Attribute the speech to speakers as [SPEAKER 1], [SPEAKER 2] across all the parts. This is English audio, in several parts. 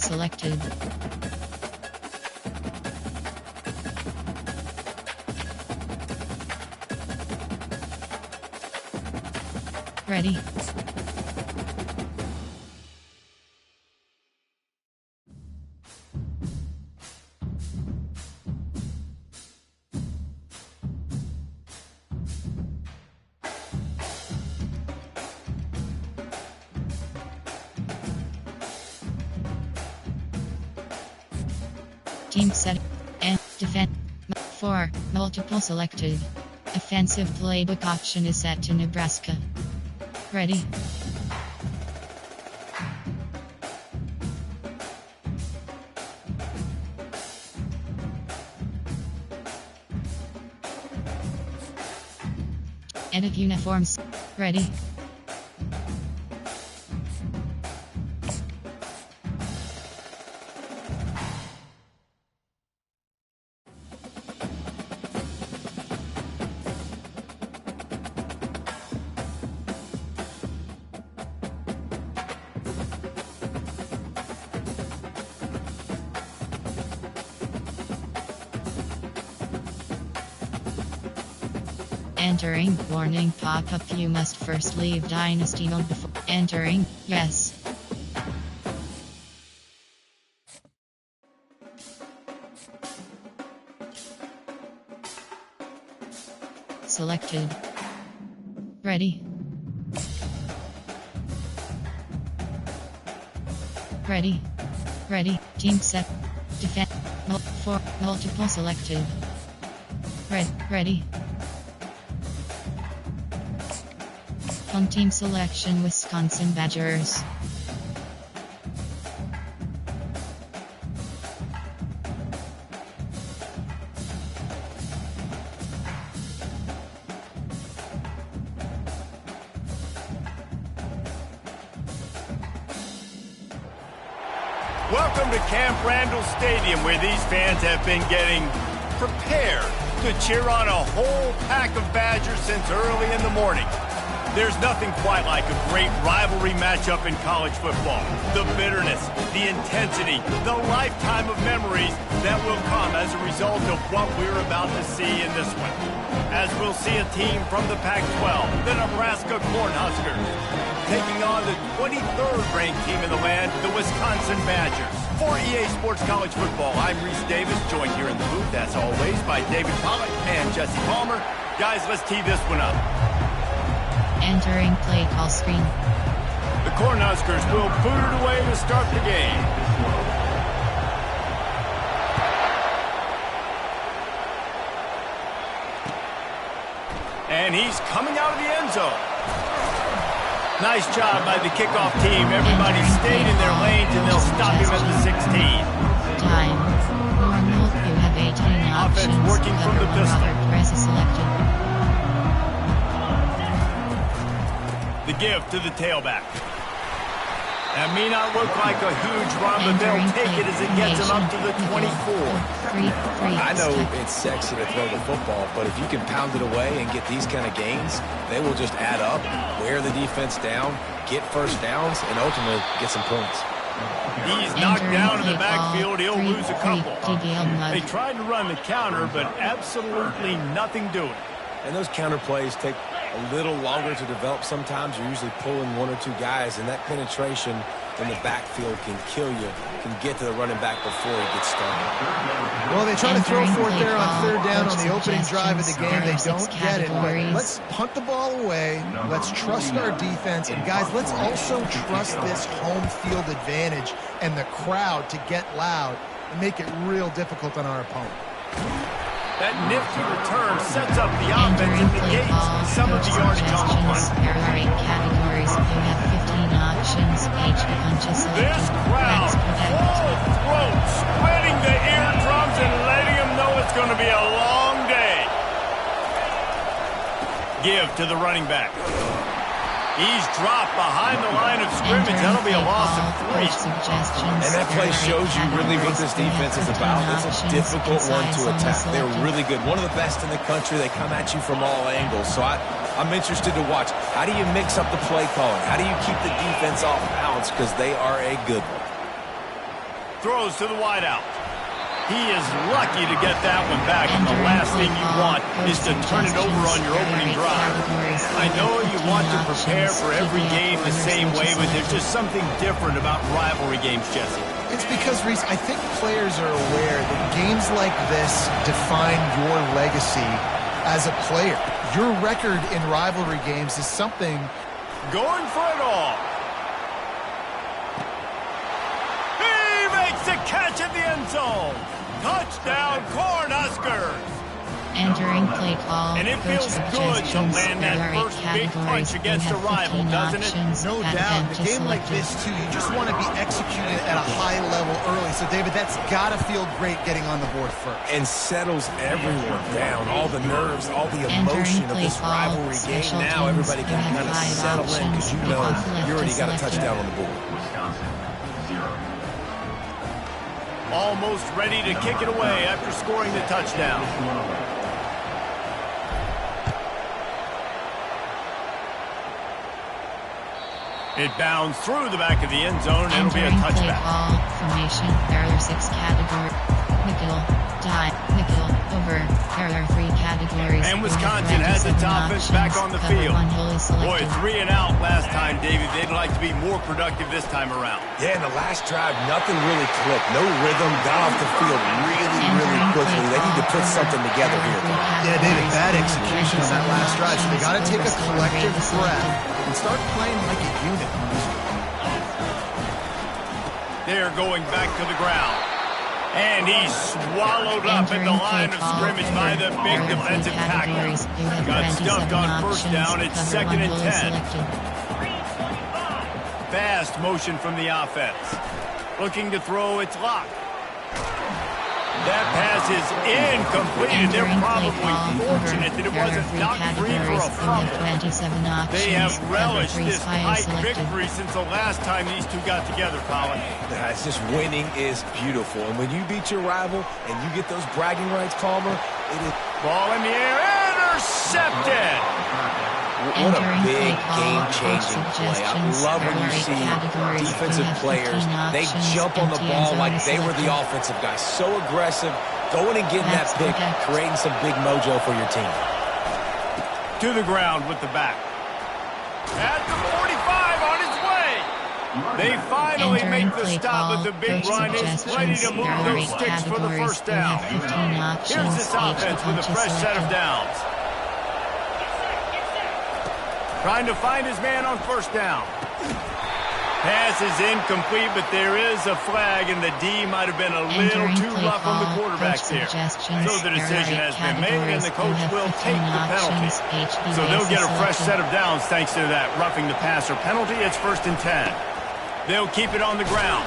[SPEAKER 1] selected. Ready. Team set and defend. 4. Multiple selected. Offensive playbook option is set to Nebraska. Ready. Edit uniforms. Ready. Entering. Warning pop-up. You must first leave Dynasty mode before entering. Yes. Selected. Ready. Ready. Ready. Team set. Defend. 4. Multiple selected. Ready. Home team selection Wisconsin Badgers.
[SPEAKER 2] Welcome to Camp Randall Stadium, where these fans have been getting prepared to cheer on a whole pack of Badgers since early in the morning. There's nothing quite like a great rivalry matchup in college football. The bitterness, the intensity, the lifetime of memories that will come as a result of what we're about to see in this one. As we'll see a team from the Pac-12, the Nebraska Cornhuskers, taking on the 23rd ranked team in the land, the Wisconsin Badgers. For EA Sports College Football, I'm Reese Davis, joined here in the booth, as always, by David Pollack and Jesse Palmer. Guys, let's tee this one up.
[SPEAKER 1] Entering play call screen.
[SPEAKER 2] The Cornhuskers will boot it away to start the game. And he's coming out of the end zone. Nice job by the kickoff team. Everybody stayed in their lanes, and they'll stop him at the 16.
[SPEAKER 1] Time. Normal. You have 18 options.
[SPEAKER 2] Offense working from the pistol.
[SPEAKER 1] Press is selected.
[SPEAKER 2] The give to the tailback. That may not look like a huge run, but they'll take it as it gets them up to the 24.
[SPEAKER 3] I know it's sexy to throw the football, but if you can pound it away and get these kind of gains, they will just add up, wear the defense down, get first downs, and ultimately get some points.
[SPEAKER 2] He's knocked down in the backfield. He'll lose a couple. They tried to run the counter, but absolutely nothing doing.
[SPEAKER 3] And those counter plays take a little longer to develop sometimes. You're usually pulling one or two guys, and that penetration in the backfield can kill you, can get to the running back before he gets started.
[SPEAKER 4] Well, they try to throw for it there on third down on the opening drive of the game. They don't get it, but let's punt the ball away. Let's trust our defense. And, guys, let's also trust this home field advantage and the crowd to get loud and make it real difficult on our opponent.
[SPEAKER 2] That nifty return sets up the offense and negates some of the yardage on the front.
[SPEAKER 1] There are 8 categories. You have 15 options. Each punches
[SPEAKER 2] This crowd, full throat, spreading the eardrums and letting them know it's going to be a long day. Give to the running back. He's dropped behind the line of scrimmage. That'll be a loss of 3.
[SPEAKER 3] And that play shows you really what this defense is about. It's a difficult one to attack. They're really good. One of the best in the country. They come at you from all angles. So I'm interested to watch. How do you mix up the play calling? How do you keep the defense off balance? Because they are a good one.
[SPEAKER 2] Throws to the wideout. He is lucky to get that one back, and the last thing you want is to turn it over on your opening drive. I know you want to prepare for every game the same way, but there's just something different about rivalry games, Jesse.
[SPEAKER 4] It's because, Reese, I think players are aware that games like this define your legacy as a player. Your record in rivalry games is something.
[SPEAKER 2] Going for it all. He makes a catch at the end zone. Touchdown, Cornhuskers!
[SPEAKER 1] Entering play call.
[SPEAKER 2] And it feels good to land that first big punch against a rival, doesn't it?
[SPEAKER 4] No doubt. A game like this, too, you just want to be executing at a high level early. So, David, that's got to feel great getting on the board first.
[SPEAKER 3] And settles everyone down. All the nerves, all the emotion of this rivalry game. Now everybody can kind of settle in because you know you already got a touchdown on the board.
[SPEAKER 2] Almost ready to kick it away after scoring the touchdown. It bounds through the back of the end zone, and it'll be a touchback.
[SPEAKER 1] Ball formation. There are 6 categories. Nickel, dime, nickel, over. There are 3 categories.
[SPEAKER 2] And Wisconsin has its offense back on the field. Boy, 3 and out last time, David. They'd like to be more productive this time around.
[SPEAKER 3] Yeah, in the last drive, nothing really clicked. No rhythm. Got off the field really quickly. They need to put something together here.
[SPEAKER 4] Yeah, David, bad execution on that last drive. So they got to take a collective breath and start playing like a unit.
[SPEAKER 2] They're going back to the ground. And he's swallowed up at the line of scrimmage by the big defensive tackle. Got stuffed on first down. It's 2nd and 10. Fast motion from the offense. Looking to throw, it's locked. That pass is incomplete, and they're probably fortunate that it wasn't knocked free for a fumble. They have relished this tight victory since the last time these two got together, Colin.
[SPEAKER 3] It's just winning is beautiful. And when you beat your rival and you get those bragging rights, Palmer, it is...
[SPEAKER 2] Ball in the air, intercepted!
[SPEAKER 3] What a big game-changing play. I love when you see defensive players, they jump on the ball like they were the offensive guys. So aggressive, going and getting that pick, creating some big mojo for your team.
[SPEAKER 2] To the ground with the back. At the 45 on its way. They finally make the stop with the big run. Is ready to move those sticks for the first down. Here's this offense with a fresh set of downs. Trying to find his man on first down. Pass is incomplete, but there is a flag, and the D might have been a little too rough on the quarterback there. So the decision has been made, and the coach will take the penalty. So they'll get a fresh set of downs thanks to that roughing the passer penalty. It's 1st and 10. They'll keep it on the ground.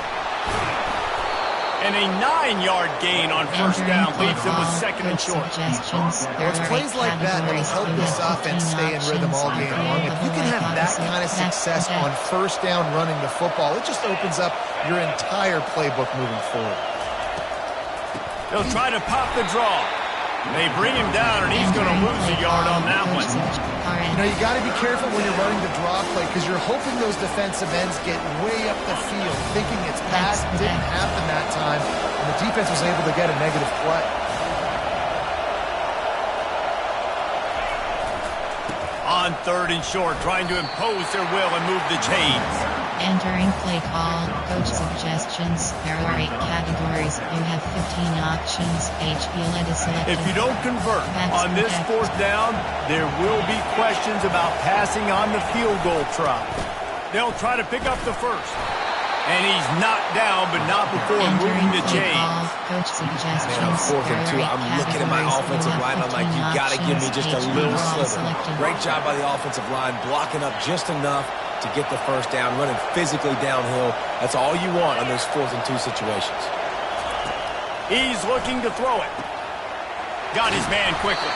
[SPEAKER 2] And a 9-yard gain on first down leaves them with 2nd and short.
[SPEAKER 4] Well, it's plays like that that'll help this offense stay in rhythm all game long. If you can have that kind of success on first down running the football, it just opens up your entire playbook moving forward.
[SPEAKER 2] They'll try to pop the draw. They bring him down, and he's going to lose a yard on that one.
[SPEAKER 4] You know, you got to be careful when you're running the draw play because you're hoping those defensive ends get way up the field, thinking it's passed. Didn't happen that time, and the defense was able to get a negative play.
[SPEAKER 2] On 3rd and short, trying to impose their will and move the chains.
[SPEAKER 1] Entering play call, coach suggestions. There are 8 categories. You have 15 options. HB is selected.
[SPEAKER 2] If you don't convert on this 4th down, there will be questions about passing on the field goal try. They'll try to pick up the first. And he's knocked down, but not before moving the chains.
[SPEAKER 1] Coach suggestions.
[SPEAKER 3] Man, on 4th and 2, I'm looking at my offensive line. I'm like, you got to give me just a little sliver. Great job by the offensive line, blocking up just enough to get the first down, running physically downhill. That's all you want on those 4th and 2 situations.
[SPEAKER 2] He's looking to throw it. Got his man quickly.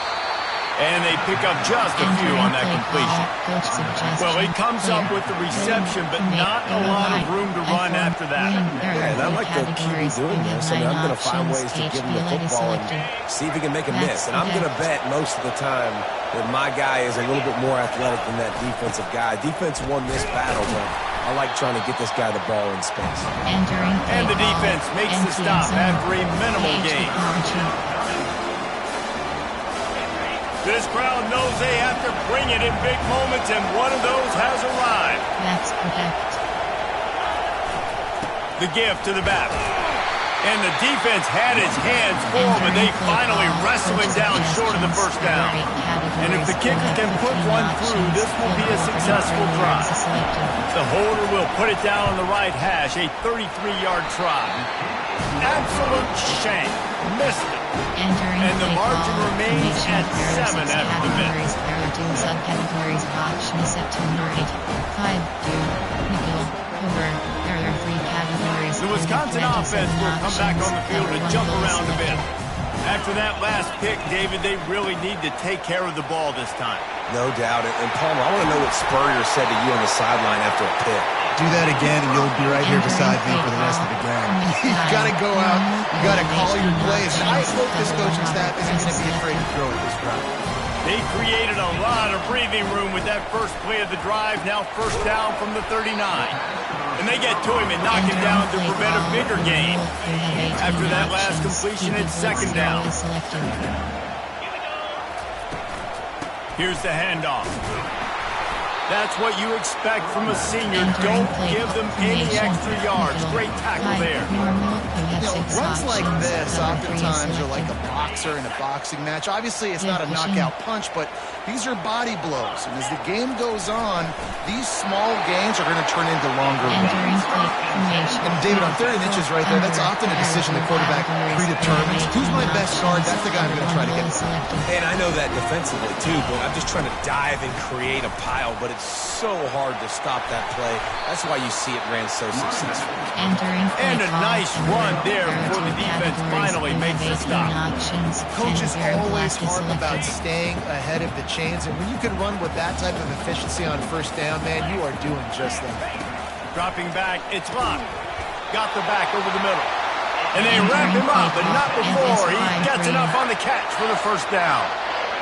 [SPEAKER 2] And they pick up just a few on that completion. Well, he comes up with the reception, but not a lot of room to run after that.
[SPEAKER 3] Yeah, and I like the QB doing this. I mean, I'm going to find ways to give him the football and see if he can make a miss. And I'm going to bet most of the time that my guy is a little bit more athletic than that defensive guy. Defense won this battle, but I like trying to get this guy the ball in space.
[SPEAKER 2] And the defense makes the stop after a minimal gain. This crowd knows they have to bring it in big moments, and one of those has arrived.
[SPEAKER 1] That's correct.
[SPEAKER 2] The give to the back. And the defense had its hands full, and they finally wrestle him down short of the first down. And if the kicker can put one through, this will be a successful drive. The holder will put it down on the right hash, a 33-yard try. Absolute shank. Missed it. And the margin remains at 7 after the miss.
[SPEAKER 1] Subcategories option set to right. 5, 2, nickel, over. There are 3 categories.
[SPEAKER 2] The Wisconsin offense will come back on the field and jump around a bit. After that last pick, David, they really need to take care of the ball this time.
[SPEAKER 3] No doubt. And Palmer, I want to know what Spurrier said to you on the sideline after a pick.
[SPEAKER 4] Do that again, and you'll be right here beside me for the rest of the game. You got to go out. You got to call your plays. And I hope this coaching staff isn't going to be afraid to throw it this round.
[SPEAKER 2] They created a lot of breathing room with that first play of the drive. Now first down from the 39. And they get to him and knock him down to prevent a bigger gain. After that last completion, it's second down. Here's the handoff. That's what you expect from a senior. Don't give them any extra yards. Great tackle there.
[SPEAKER 4] Runs like this oftentimes are like a boxer in a boxing match. Obviously, it's not a knockout punch, but these are body blows. And as the game goes on, these small gains are going to turn into longer runs. And David, on 3rd and inches right there, that's often a decision the quarterback predetermines. Who's my best guard? That's the guy I'm going to try to get.
[SPEAKER 3] And I know that defensively, too, but I'm just trying to dive and create a pile, but it's so hard to stop that play. That's why you see it ran so successful.
[SPEAKER 2] And a nice run there before the defense finally makes the stop.
[SPEAKER 4] Coach is always hard about staying ahead of the chains, and when you can run with that type of efficiency on first down, man, you are doing just that.
[SPEAKER 2] Dropping back, it's locked. Got the back over the middle. And they wrap him up, but not before he gets enough on the catch for the first down.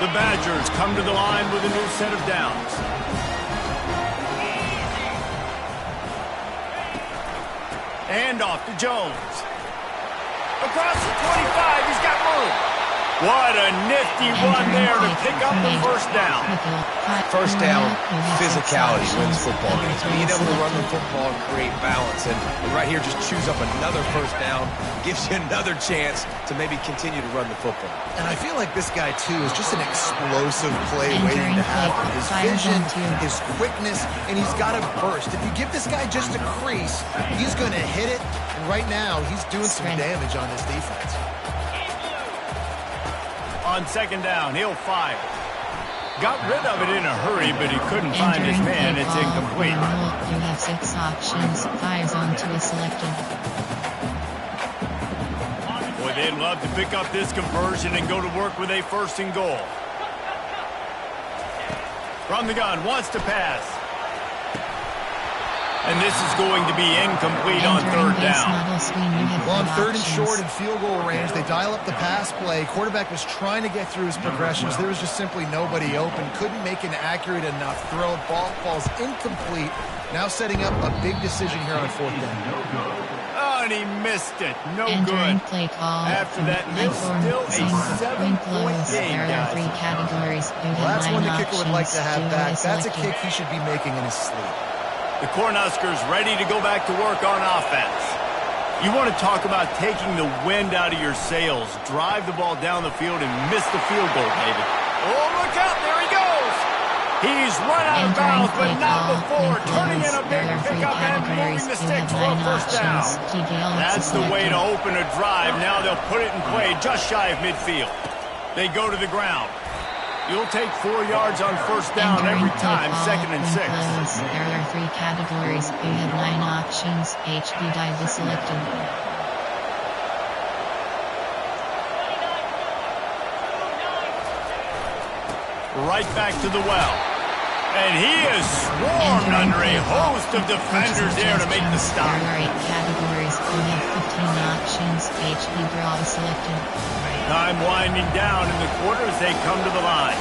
[SPEAKER 2] The Badgers come to the line with a new set of downs. And off to Jones. Across the 25, he's got room. What a nifty run there to pick up the first down.
[SPEAKER 3] First down, physicality wins football games. Being able to run the football and create balance. And right here, just choose up another first down. Gives you another chance to maybe continue to run the football.
[SPEAKER 4] And I feel like this guy, too, is just an explosive play waiting to happen. His vision, his quickness, and he's got a burst. If you give this guy just a crease, he's going to hit it. And right now, he's doing some damage on this defense.
[SPEAKER 2] On second down, he'll fire. Got rid of it in a hurry, but he couldn't find his man. It's incomplete.
[SPEAKER 1] You have 6 options. Fires on to a selected.
[SPEAKER 2] Boy, they'd love to pick up this conversion and go to work with a 1st and goal. From the gun, wants to pass. And this is going to be incomplete on 3rd down.
[SPEAKER 4] Well, on 3rd and short and field goal range, they dial up the pass play. Quarterback was trying to get through his progressions. There was just simply nobody open. Couldn't make an accurate enough throw. Ball falls incomplete. Now setting up a big decision here on 4th down.
[SPEAKER 2] Oh, and he missed it. No good. After that miss, still a 7-point game, guys.
[SPEAKER 4] Well, that's one the kicker would like to have back. That's a kick he should be making in his sleep.
[SPEAKER 2] The Cornhuskers ready to go back to work on offense. You want to talk about taking the wind out of your sails. Drive the ball down the field and miss the field goal, David. Oh, look out. There he goes. He's run out of bounds, but not before. Turning in a big pickup and moving the sticks for a first down. That's the way to open a drive. Now they'll put it in play just shy of midfield. They go to the ground. You'll take 4 yards on first down every time, 2nd and 6.
[SPEAKER 1] There are 3 categories. You have 9 options. HB dive is selected.
[SPEAKER 2] Right back to the well. And he is swarmed under a host of defenders there to make the stop.
[SPEAKER 1] There are 8 categories. You have 15 options. HB draw is selected.
[SPEAKER 2] Time winding down in the quarters. They come to the line.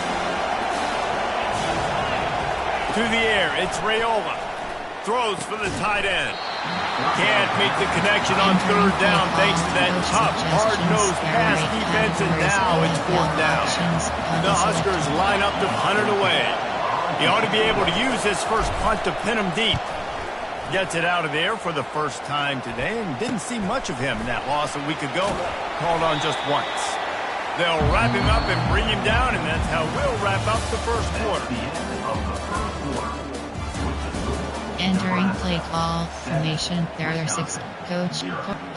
[SPEAKER 2] To the air, it's Raiola. throws for the tight end. Can't make the connection on third down thanks to that tough, hard-nosed pass defense, and now it's fourth down. The Huskers line up to punt it away. He ought to be able to use his first punt to pin him deep. Gets it out of there for the first time today, and didn't see much of him in that loss a week ago. Called on just once. They'll wrap him up and bring him down, and that's how we'll wrap up the first quarter.
[SPEAKER 1] Entering play call formation, there are 6. Coach,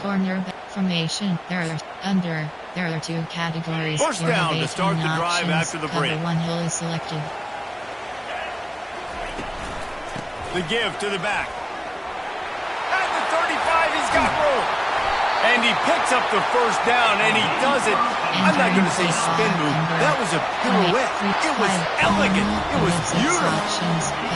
[SPEAKER 1] cornerback formation, there are 2 categories.
[SPEAKER 2] First down to start the drive after the break.
[SPEAKER 1] Cover 1 hill is selected.
[SPEAKER 2] The give to the back. At the 35, he's got room. And he picks up the first down, and he does it. I'm not going to say spin move. That was a pirouette. It was elegant. It was beautiful.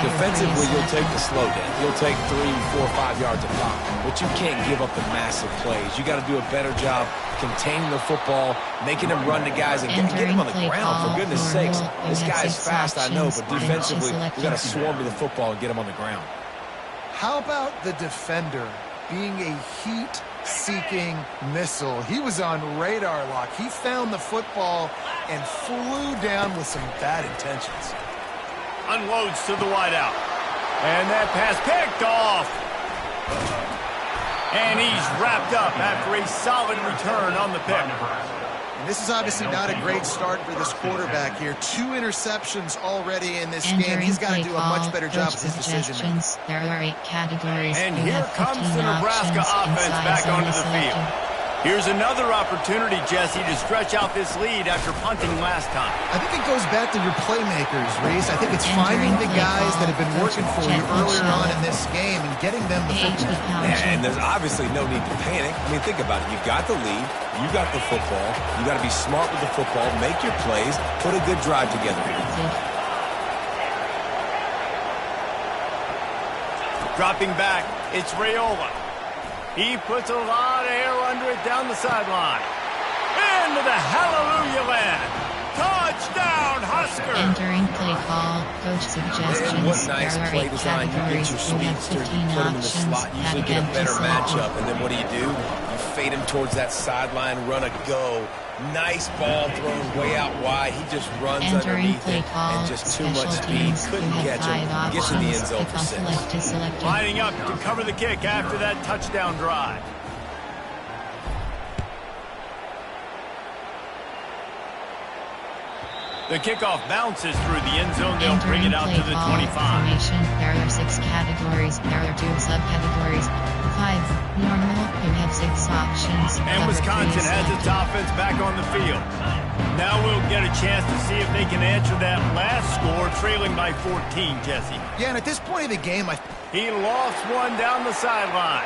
[SPEAKER 3] Defensively, you'll take the slow down. You'll take 3, 4, 5 yards of pop. But you can't give up the massive plays. You got to do a better job containing the football, making them run to guys, and get him on the ground, for goodness sakes. This guy is fast, I know, but defensively, we got to swarm to the football and get him on the ground.
[SPEAKER 4] How about the defender being a heat-seeking missile? He was on radar lock. He found the football and flew down with some bad intentions.
[SPEAKER 2] Unloads to the wideout. And that pass picked off. And he's wrapped up after a solid return on the pick.
[SPEAKER 4] And this is obviously not a great start for this quarterback here. 2 interceptions already in this game. He's got to do a much better job with his decision.
[SPEAKER 1] There are 8 categories.
[SPEAKER 2] And here comes the Nebraska offense back onto the field. Here's another opportunity, Jesse, to stretch out this lead after punting last time.
[SPEAKER 4] I think it goes back to your playmakers, Reese. I think it's finding the guys that have been working for you earlier on in this game and getting them the football.
[SPEAKER 3] And there's obviously no need to panic. I mean, think about it. You've got the lead. You've got the football. You've got to be smart with the football, make your plays, put a good drive together.
[SPEAKER 2] Dropping back, it's Raiola. He puts a lot of air under it down the sideline. Into the hallelujah land. Touchdown, Husker!
[SPEAKER 1] Entering play call, coach suggestions.
[SPEAKER 3] And what nice play design. You get your speedster, you put him in the slot, usually get a better matchup. And then what do? You fade him towards that sideline, run a go. Nice ball thrown way out wide. He just runs underneath it and just too much speed. Couldn't catch him. Gets in the end zone for 6.
[SPEAKER 2] Lining up to cover the kick after that touchdown drive. The kickoff bounces through the end zone. They'll bring it out to the 25.
[SPEAKER 1] There are 6 categories. There are 2 subcategories. 5 normal. You have 6 options.
[SPEAKER 2] And Wisconsin has its offense back on the field. Now we'll get a chance to see if they can answer that last score, trailing by 14, Jesse.
[SPEAKER 4] Yeah, and at this point of the game,
[SPEAKER 2] he lost one down the sideline.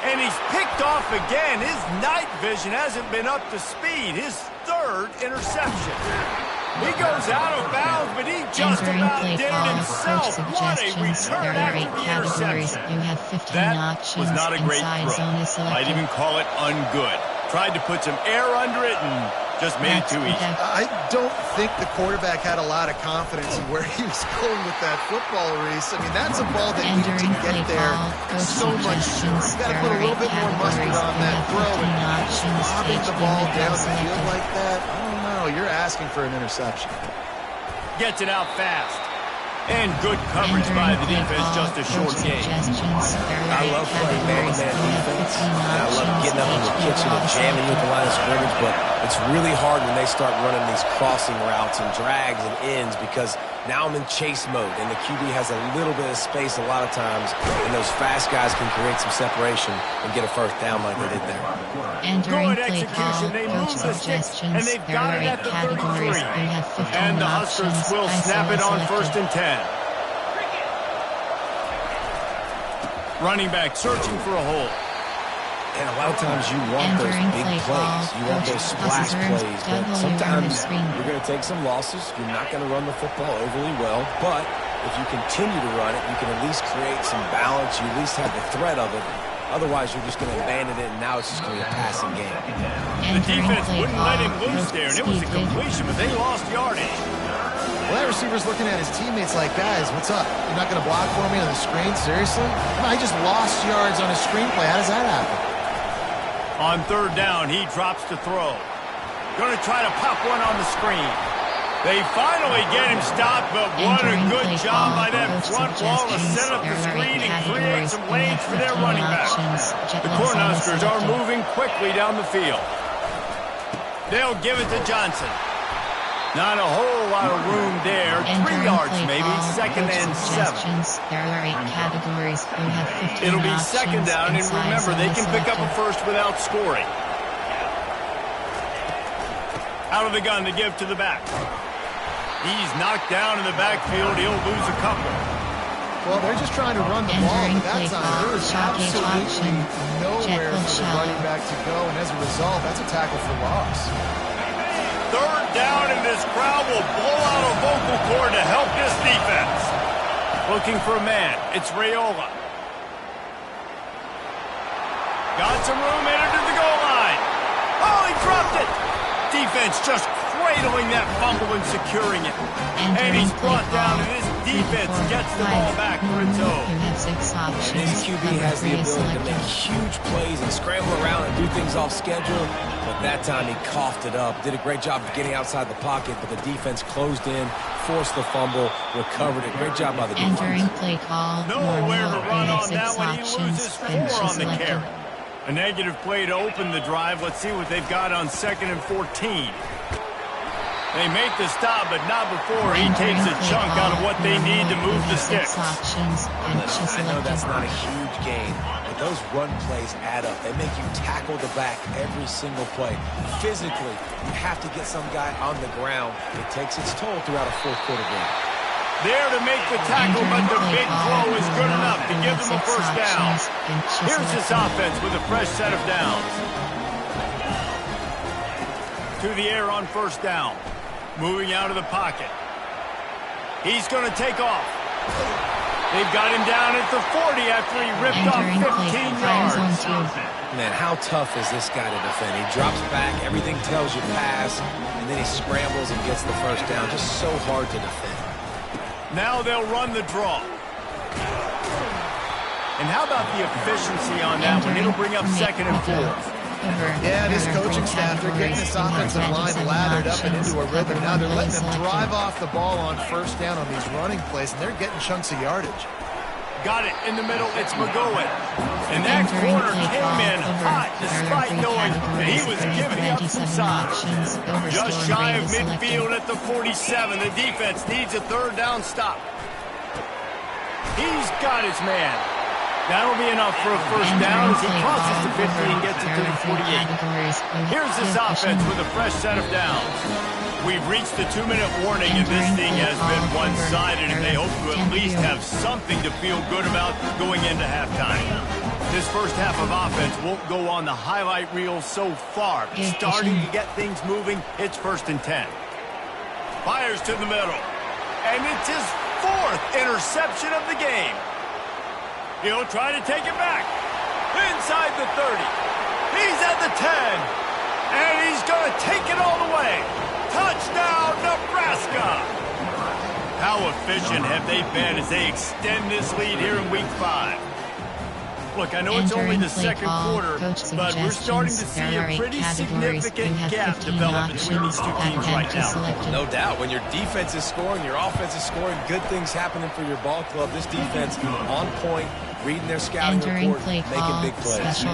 [SPEAKER 2] And he's picked off again. His night vision hasn't been up to speed. His 3rd interception. He goes out of bounds, but he just about did it himself. What a return after the interception. That was not a great throw. Might even call it ungood. Tried to put some air under it and just made it too easy.
[SPEAKER 4] I don't think the quarterback had a lot of confidence in where he was going with that football, Reese. I mean, that's a ball that needed to get there so much sooner. He's got to put a little bit more mustard on that throw, and dropping the ball down the field like that, I don't know. You're asking for an interception.
[SPEAKER 2] Gets it out fast. And good coverage by the defense, just a short game.
[SPEAKER 3] I love playing man-to-man defense. And I love getting up in the kitchen and jamming with the line of scrimmage, but it's really hard when they start running these crossing routes and drags and ends because now I'm in chase mode, and the QB has a little bit of space a lot of times, and those fast guys can create some separation and get a first down like they did there.
[SPEAKER 1] Entering play call, coach suggestions.
[SPEAKER 2] And they've got it at the 33.
[SPEAKER 1] And
[SPEAKER 2] the Huskers will snap it on 1st and 10. Running back searching for a hole.
[SPEAKER 3] And a lot of times you want those big plays. You want those splash plays. But sometimes you're going to take some losses. You're not going to run the football overly well. But if you continue to run it, you can at least create some balance. You at least have the threat of it. Otherwise, you're just going to abandon it, and now it's just going to be a passing game.
[SPEAKER 2] The defense wouldn't let him loose there, and it was a completion, but they lost yardage.
[SPEAKER 4] Well, that receiver's looking at his teammates like, guys, what's up? You're not going to block for me on the screen? Seriously? I just lost yards on a screenplay. How does that happen?
[SPEAKER 2] On third down, he drops to throw. Going to try to pop one on the screen. They finally get him stopped, but what a good job by that front wall to set up the screen and create some lanes for their running back. The Cornhuskers are moving quickly down the field. They'll give it to Johnson. Not a whole lot of room there. 3 yards maybe. Second and 7.
[SPEAKER 1] There are 8 categories who have 15
[SPEAKER 2] It'll be second down, and remember, they can pick up a first without scoring. Out of the gun to give to the back. He's knocked down in the backfield. He'll lose a couple.
[SPEAKER 4] Well, they're just trying to run the ball, but that time there was absolutely nowhere for the running back to go, and as a result, that's a tackle for loss.
[SPEAKER 2] Third down, and this crowd will blow out a vocal cord to help this defense. Looking for a man. It's Raiola. Got some room, entered to the goal line. Oh, he dropped it. Defense just cradling that fumble and securing it. And he's brought down, and this defense gets the ball back for its own.
[SPEAKER 3] And his QB has the ability to make huge plays and scramble around and do things off schedule. But that time he coughed it up. Did a great job of getting outside the pocket, but the defense closed in, forced the fumble, recovered it. Great job by the defense.
[SPEAKER 1] Entering play call.
[SPEAKER 2] Nowhere to run on that one. He
[SPEAKER 1] options.
[SPEAKER 2] loses 4 on the carry. A negative play to open the drive. Let's see what they've got on 2nd and 14. They make the stop, but not before he takes a chunk out of what they need to move the sticks.
[SPEAKER 3] I know that's not a huge gain, but those run plays add up. They make you tackle the back every single play. Physically, you have to get some guy on the ground. It takes its toll throughout a fourth-quarter game.
[SPEAKER 2] There to make the tackle, but the big throw is good enough to give them a first down. Here's this offense with a fresh set of downs. To the air on first down. Moving out of the pocket. He's going to take off. They've got him down at the 40 after he ripped off 15 yards.
[SPEAKER 3] Man, how tough is this guy to defend? He drops back, everything tells you pass, and then he scrambles and gets the first down. Just so hard to defend.
[SPEAKER 2] Now they'll run the draw. And how about the efficiency on that one? It'll bring up 2nd and 4.
[SPEAKER 4] Yeah, this coaching staff, they're getting this offensive line lathered up and into a rhythm. Now they're letting them drive off the ball on first down on these running plays, and they're getting chunks of yardage.
[SPEAKER 2] Got it in the middle. It's McGowan. And that corner came in hot despite knowing that he was giving up some size. Just shy of midfield at the 47. The defense needs a third down stop. He's got his man. That'll be enough for a first down as he crosses the 50 and gets it to the 48. Here's this offense with a fresh set of downs. We've reached the 2-minute warning, and this thing has been one-sided, and they hope to at least have something to feel good about going into halftime. This first half of offense won't go on the highlight reel so far, but starting to get things moving. It's 1st and 10. Fires to the middle, and it's his 4th interception of the game. He'll try to take it back. Inside the 30. He's at the 10. And he's going to take it all the way. Touchdown, Nebraska. How efficient have they been as they extend this lead here in Week 5? Look, I know it's only the second quarter, but we're starting to see a pretty significant gap develop between these two teams right now.
[SPEAKER 3] No doubt. When your defense is scoring, your offense is scoring, good things happening for your ball club. This defense on point, reading their scouting report, making big plays.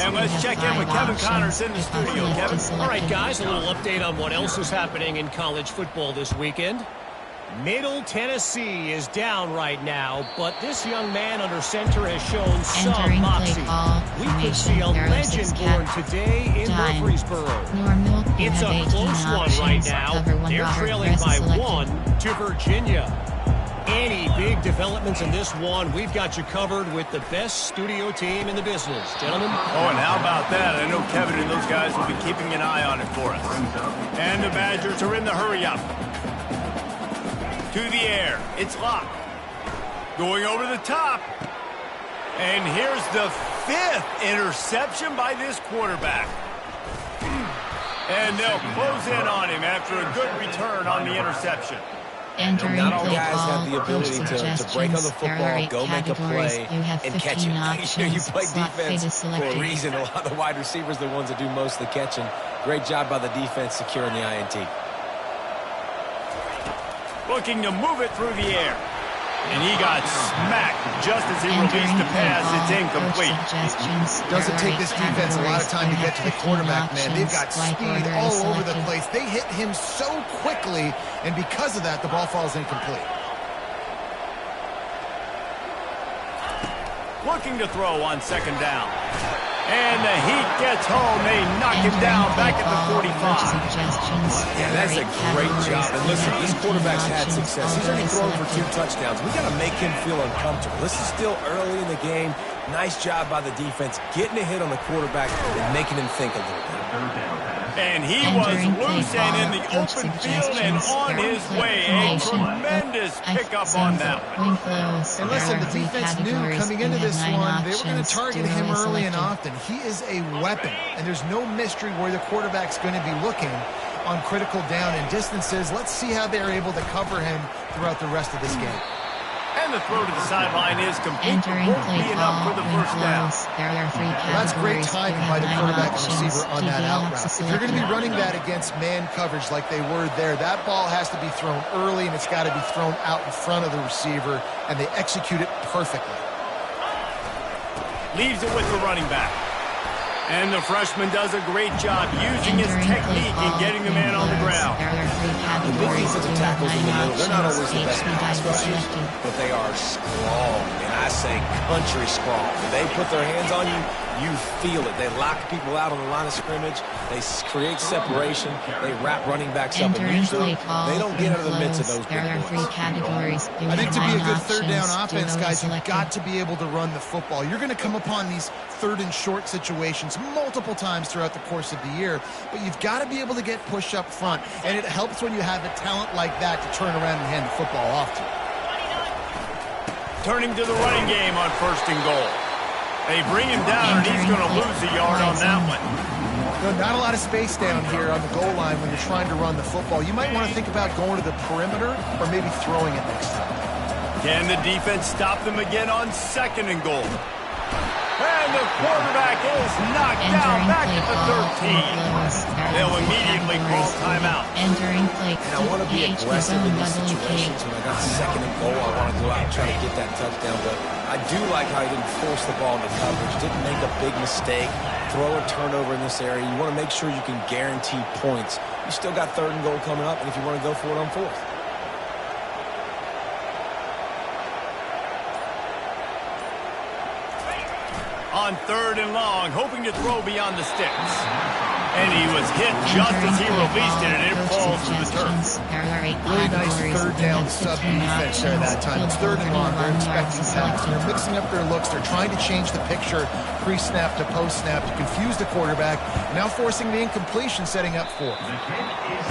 [SPEAKER 2] And let's check in with Kevin Connors in the studio. Kevin?
[SPEAKER 5] All right, guys, a little update on what else is happening in college football this weekend. Middle Tennessee is down right now, but this young man under center has shown some moxie. We could see a legend born today in Murfreesboro. It's a close one right now. They're trailing by 1 to Virginia. Any big developments in this one, we've got you covered with the best studio team in the business. Gentlemen?
[SPEAKER 2] Oh, and how about that? I know Kevin and those guys will be keeping an eye on it for us. And the Badgers are in the hurry-up. To the air. It's locked. Going over the top. And here's the 5th interception by this quarterback. And they'll close in on him after a good return on the interception.
[SPEAKER 1] Entering
[SPEAKER 3] Not all
[SPEAKER 1] play
[SPEAKER 3] guys
[SPEAKER 1] call,
[SPEAKER 3] have the ability
[SPEAKER 1] coach
[SPEAKER 3] to break on the
[SPEAKER 1] suggestions. There are
[SPEAKER 3] football,
[SPEAKER 1] 8
[SPEAKER 3] go make a
[SPEAKER 1] categories.
[SPEAKER 3] play,
[SPEAKER 1] You have
[SPEAKER 3] and
[SPEAKER 1] 15
[SPEAKER 3] catch it.
[SPEAKER 1] options.
[SPEAKER 3] You play
[SPEAKER 1] Slot fade is
[SPEAKER 3] defense for a
[SPEAKER 1] selected.
[SPEAKER 3] reason. A lot of the wide receivers are the ones that do most of the catching. Great job by the defense securing the INT.
[SPEAKER 2] Looking to move it through the air. And he got smacked just as he released the pass. It's incomplete.
[SPEAKER 4] Doesn't take this defense a lot of time to get to the quarterback, man. They've got speed all over the place. They hit him so quickly, and because of that, the ball falls incomplete.
[SPEAKER 2] Looking to throw on second down. And the heat gets home. They knock him down back at the 45.
[SPEAKER 3] Yeah, that's a great job. And listen, this quarterback's had success. He's already thrown for 2 touchdowns. We got to make him feel uncomfortable. This is still early in the game. Nice job by the defense, getting a hit on the quarterback and making him think a little bit.
[SPEAKER 2] And he was loose and in the open field and on his way. A tremendous pickup on that one.
[SPEAKER 4] And listen, the defense knew coming into this one, they were going to target him early and often. He is a weapon, and there's no mystery where the quarterback's going to be looking on critical down and distances. Let's see how they're able to cover him throughout the rest of this game.
[SPEAKER 2] And the throw to the sideline is complete. Won't be enough for the first down.
[SPEAKER 4] That's great timing by the quarterback and receiver on that out route. If you're going to be running that against man coverage like they were there, that ball has to be thrown early, and it's got to be thrown out in front of the receiver, and they execute it perfectly.
[SPEAKER 2] Leaves it with the running back. And the freshman does a great job using his technique and getting the man on the ground.
[SPEAKER 3] The big defensive tackles in the middle, they're not always the best pass rushers, but they are strong, and I say country strong. When they put their hands on you, you feel it. They lock people out on the line of scrimmage. They create separation. They wrap running backs up, and usually they don't get out of the midst of those big boys.
[SPEAKER 4] I think to be a good third down offense, guys, you've got to be able to run the football. You're going to come upon these third and short situations multiple times throughout the course of the year, but you've got to be able to get push up front, and it helps when you have a talent like that to turn around and hand the football off to.
[SPEAKER 2] Turning to the running game on 1st and goal. They bring him down, and he's going to lose a yard on that one.
[SPEAKER 4] No, not a lot of space down here on the goal line when you're trying to run the football. You might want to think about going to the perimeter or maybe throwing it next time.
[SPEAKER 2] Can the defense stop them again on 2nd and goal? And the quarterback is knocked down back at the 13. They'll immediately call timeout.
[SPEAKER 3] And I want to be aggressive in these situations. When I got 2nd and goal, I want to go out and try to get that touchdown. But I do like how he didn't force the ball into coverage, didn't make a big mistake, throw a turnover in this area. You want to make sure you can guarantee points. You still got 3rd and goal coming up, and if you want to go for it on 4th.
[SPEAKER 2] On 3rd and long, hoping to throw beyond the sticks. And he was hit just as he released it, and it falls to the turf.
[SPEAKER 4] Really nice third down sub defense there that time. It's 3rd and long. They're expecting pass. They're mixing up their looks. They're trying to change the picture pre-snap to post-snap to confuse the quarterback. Now forcing the incompletion, setting up 4th.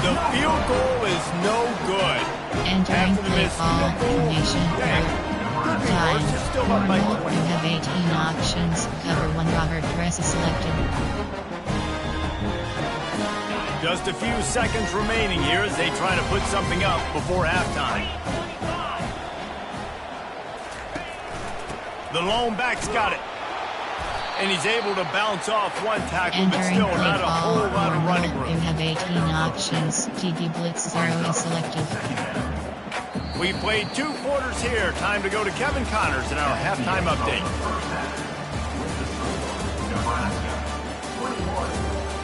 [SPEAKER 2] The field goal is no good.
[SPEAKER 1] Entering play ball formation. Time. You have 18 options. Cover 1. Robert press is selected.
[SPEAKER 2] Just a few seconds remaining here as they try to put something up before halftime. The lone back's got it. And he's able to bounce off one tackle, but still not a whole lot of running room.
[SPEAKER 1] You have 18 options. TD Blitz 0 is selected.
[SPEAKER 2] We played 2 quarters here. Time to go to Kevin Connors in our halftime update.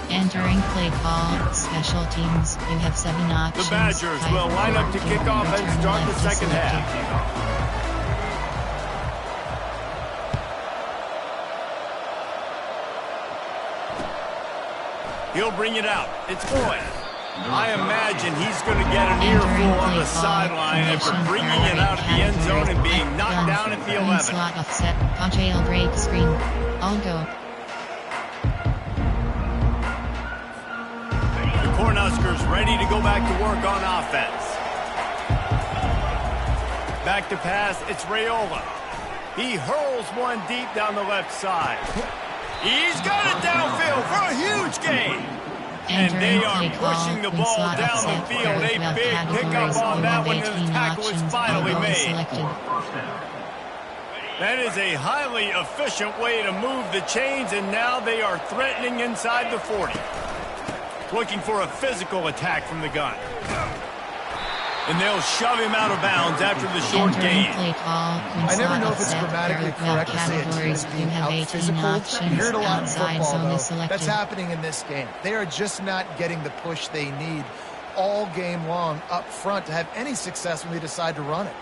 [SPEAKER 1] Entering play call, special teams. You have 7 options.
[SPEAKER 2] The Badgers will line up to kick off and start the second half. He'll bring it out. It's Boyd. I imagine he's going to get an earful on the sideline after bringing it out of the end zone and being knocked down at the 11.
[SPEAKER 1] Slot offset, jailbreak screen. I'll go.
[SPEAKER 2] The Cornhuskers ready to go back to work on offense. Back to pass, it's Raiola. He hurls one deep down the left side. He's got it downfield for a huge gain. And they are pushing the ball down the field. A big pickup on that one, and the tackle is finally made. That is a highly efficient way to move the chains, and now they are threatening inside the 40. Looking for a physical attack from the gun. And they'll shove him out of bounds after the short gain.
[SPEAKER 4] I never know if it's grammatically correct to say a team is being out-physical. You hear it a lot in football, though. That's happening in this game. They are just not getting the push they need all game long up front to have any success when they decide to run it.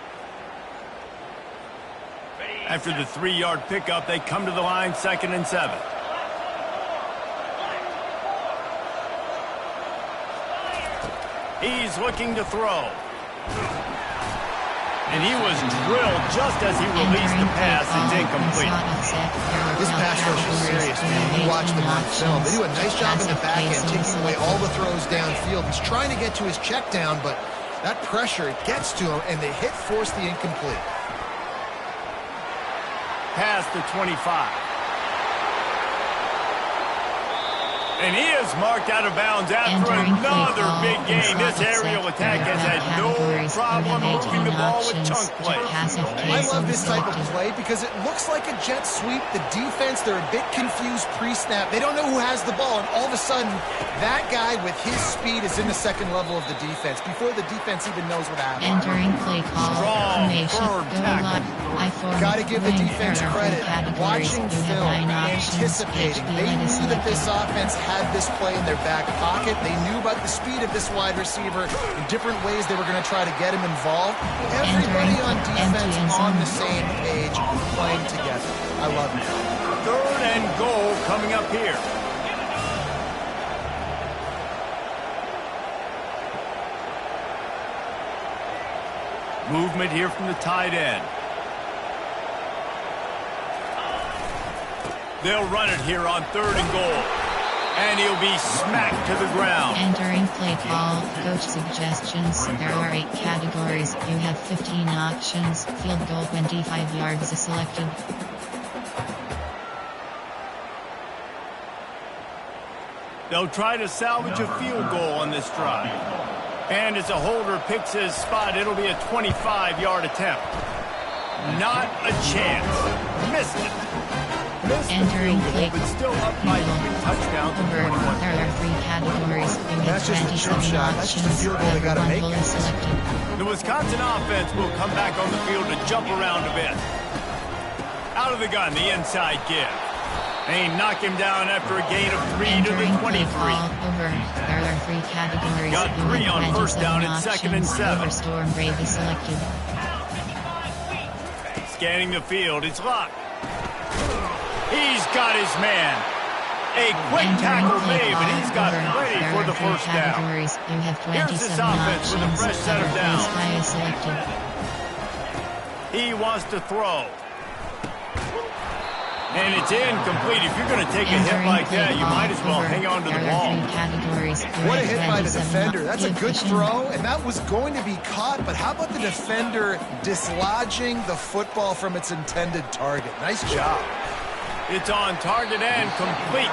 [SPEAKER 2] After the 3-yard pickup, they come to the line, 2nd and 7. He's looking to throw. And he was drilled just as he released the pass. It's incomplete.
[SPEAKER 4] This pass rush is serious, man. You watch them on film. They do a nice job in the back end, taking away all the throws downfield. He's trying to get to his check down, but that pressure gets to him, and they force the incomplete.
[SPEAKER 2] Past the 25. And he is marked out of bounds after another big game. This aerial attack has had no problem moving the ball with chunk play.
[SPEAKER 4] I love this type of play because it looks like a jet sweep. The defense, they're a bit confused pre-snap. They don't know who has the ball, and all of a sudden, that guy with his speed is in the second level of the defense before the defense even knows what happened.
[SPEAKER 1] Entering play call.
[SPEAKER 2] Strong, firm tackle.
[SPEAKER 4] Got to give the defense credit. Watching film, anticipating. They knew that this offense had this play in their back pocket. They knew about the speed of this wide receiver in different ways they were going to try to get him involved. Everybody on defense on the same page, playing together. I love it.
[SPEAKER 2] 3rd and goal coming up here. Movement here from the tight end. They'll run it here on 3rd and goal. And he'll be smacked to the ground.
[SPEAKER 1] Entering play call. Coach suggestions. There are 8 categories. You have 15 options. Field goal 25 yards is selected.
[SPEAKER 2] They'll try to salvage a field goal on this drive. And as a holder picks his spot, it'll be a 25-yard attempt. Not a chance. Missed it.
[SPEAKER 1] Entering play
[SPEAKER 2] but still up by 3 touchdowns to 21.
[SPEAKER 1] There are 3 categories. You
[SPEAKER 4] That's
[SPEAKER 1] have
[SPEAKER 4] just a jump
[SPEAKER 1] 27
[SPEAKER 4] shot. That's just a
[SPEAKER 1] options.
[SPEAKER 4] field goal they got to make.
[SPEAKER 1] One goal is selected.
[SPEAKER 2] The Wisconsin offense will come back on the field to jump around a bit. Out of the gun, the inside give. They knock him down after a gain of 3 to the 23.
[SPEAKER 1] Over. There are 3 categories.
[SPEAKER 2] Got 3 on 1st down and 2nd and 7.
[SPEAKER 1] Storm Brave is selected.
[SPEAKER 2] Scanning the field, it's locked. He's got his man. A quick tackle made, but he's got ready for the 1st down.
[SPEAKER 1] You have 27
[SPEAKER 2] Here's this offense with a fresh set of downs.
[SPEAKER 1] Selected.
[SPEAKER 2] He wants to throw. And it's incomplete. If you're going to take a hit like that, you might as well hang on to the ball.
[SPEAKER 4] What a hit by the defender. That's a good throw, and that was going to be caught, but how about the defender dislodging the football from its intended target? Nice job.
[SPEAKER 2] It's on target and complete.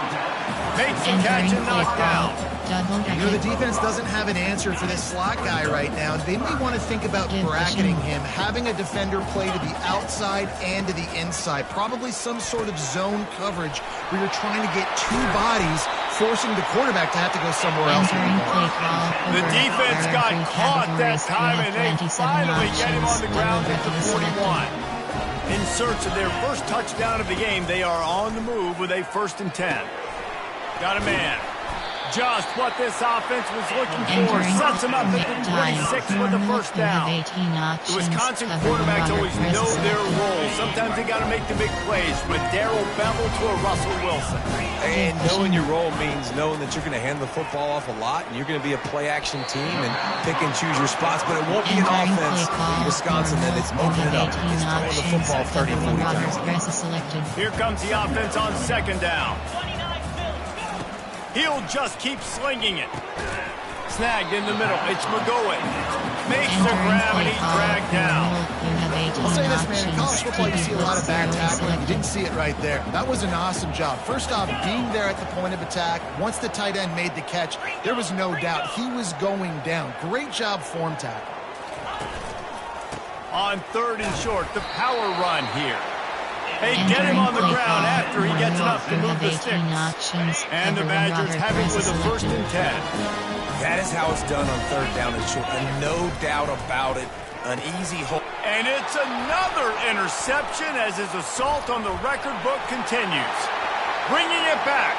[SPEAKER 2] Makes the catch and knocked down.
[SPEAKER 4] You know, the defense doesn't have an answer for this slot guy right now. They may want to think about bracketing him, having a defender play to the outside and to the inside. Probably some sort of zone coverage where you're trying to get 2 bodies, forcing the quarterback to have to go somewhere else.
[SPEAKER 2] The defense got caught that time, and they finally get him on the ground at the 41. In search of their first touchdown of the game, they are on the move with a 1st and 10. Got a man. Just what this offense was looking for. Sets him up at the 26 with the 1st down. The Wisconsin quarterbacks always know their role. Sometimes they got to make the big plays, from a Darrell Bevell to a Russell Wilson.
[SPEAKER 3] And knowing your role means knowing that you're going to hand the football off a lot, and you're going to be a play-action team and pick and choose your spots. But it won't be an offense in Wisconsin that is opening up. It's throwing the football 30, 40 times.
[SPEAKER 2] Here comes the offense on 2nd down. He'll just keep slinging it. Snagged in the middle. It's McGowan. Makes the grab and he's dragged down.
[SPEAKER 4] I'll say this, man. In college football, you see a lot of bad tackling. You didn't see it right there. That was an awesome job. First off, being there at the point of attack. Once the tight end made the catch, there was no doubt he was going down. Great job form tackle.
[SPEAKER 2] On 3rd and short, the power run here. They get him on the ground after he gets enough to move the sticks. And the Badgers have it with a 1st and 10.
[SPEAKER 3] That is how it's done on 3rd down and short, and no doubt about it, an easy hole.
[SPEAKER 2] And it's another interception as his assault on the record book continues. Bringing it back.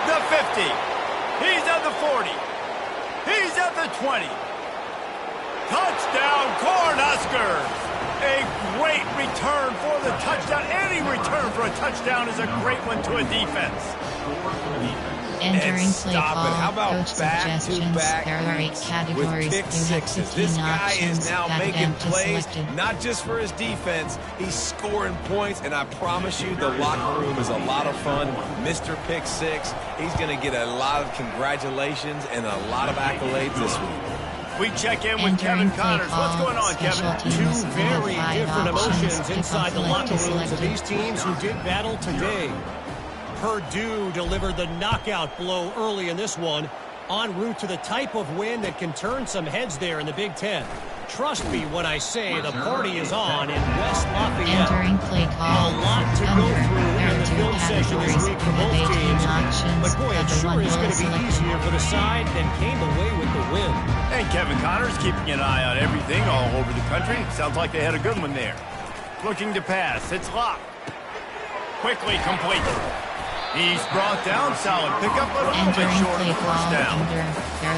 [SPEAKER 2] The 50. He's at the 40. He's at the 20. Touchdown, Cornhuskers! A great return for the touchdown. Any return for a touchdown is a great one to a defense.
[SPEAKER 1] Entering play call,
[SPEAKER 3] How about
[SPEAKER 1] coach suggestions. There are 8 categories.
[SPEAKER 3] Pick sixes. This guy is now making plays,
[SPEAKER 1] selected.
[SPEAKER 3] not just for his defense. He's scoring points, and I promise you the locker room is a lot of fun. Mr. Pick Six, he's going to get a lot of congratulations and a lot of accolades this week.
[SPEAKER 2] We check in with Kevin Connors. What's going on, Kevin?
[SPEAKER 5] 2 very different emotions inside the locker rooms of these teams who did battle today. Purdue delivered the knockout blow early in this one, en route to the type of win that can turn some heads there in the Big Ten. Trust me when I say the party is on in West Lafayette.
[SPEAKER 1] Entering play call.
[SPEAKER 5] A lot to go through in the film session this week for both teams. But boy, it sure is going to be easier for the side that came away with the win.
[SPEAKER 2] And Kevin Connors keeping an eye on everything all over the country. Sounds like they had a good one there. Looking to pass. It's locked. Quickly complete. He's brought down. Solid pickup, but a little bit short of the first down.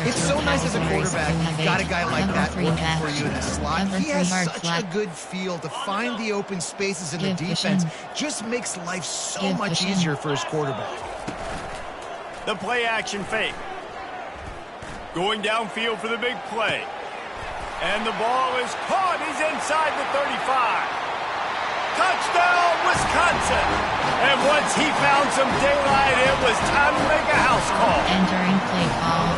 [SPEAKER 4] It's so nice as a quarterback. You've got a guy like that working for you in the slot. He has such a good feel to find the open spaces in the defense. Just makes life so much easier for his quarterback.
[SPEAKER 2] The play action fake. Going downfield for the big play. And the ball is caught. He's inside the 35. Touchdown, Wisconsin! And once he found some daylight, it was time to make a house call.
[SPEAKER 1] Entering play call.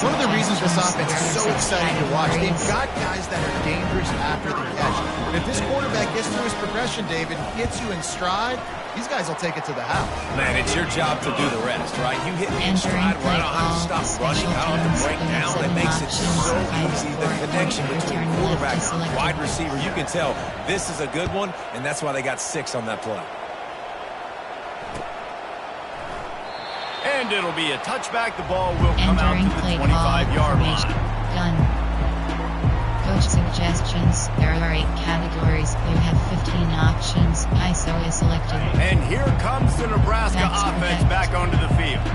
[SPEAKER 4] One of the reasons this offense is so exciting to watch, they've got guys that are dangerous after the catch. But if this quarterback gets through his progression, David, gets you in stride, these guys will take it to the house.
[SPEAKER 3] Man, it's your job to do the rest, right? You hit me in stride where I don't have to stop running. I don't have to break down. That makes it so easy. The connection between quarterback and wide receiver, you can tell this is a good one, and that's why they got 6 on that play.
[SPEAKER 2] And it'll be a touchback. The ball will come out to the 25-yard line.
[SPEAKER 1] Done. Coach suggestions. There are 8 categories. You have 15 options. ISO is selected.
[SPEAKER 2] And here comes the Nebraska offense back onto the field.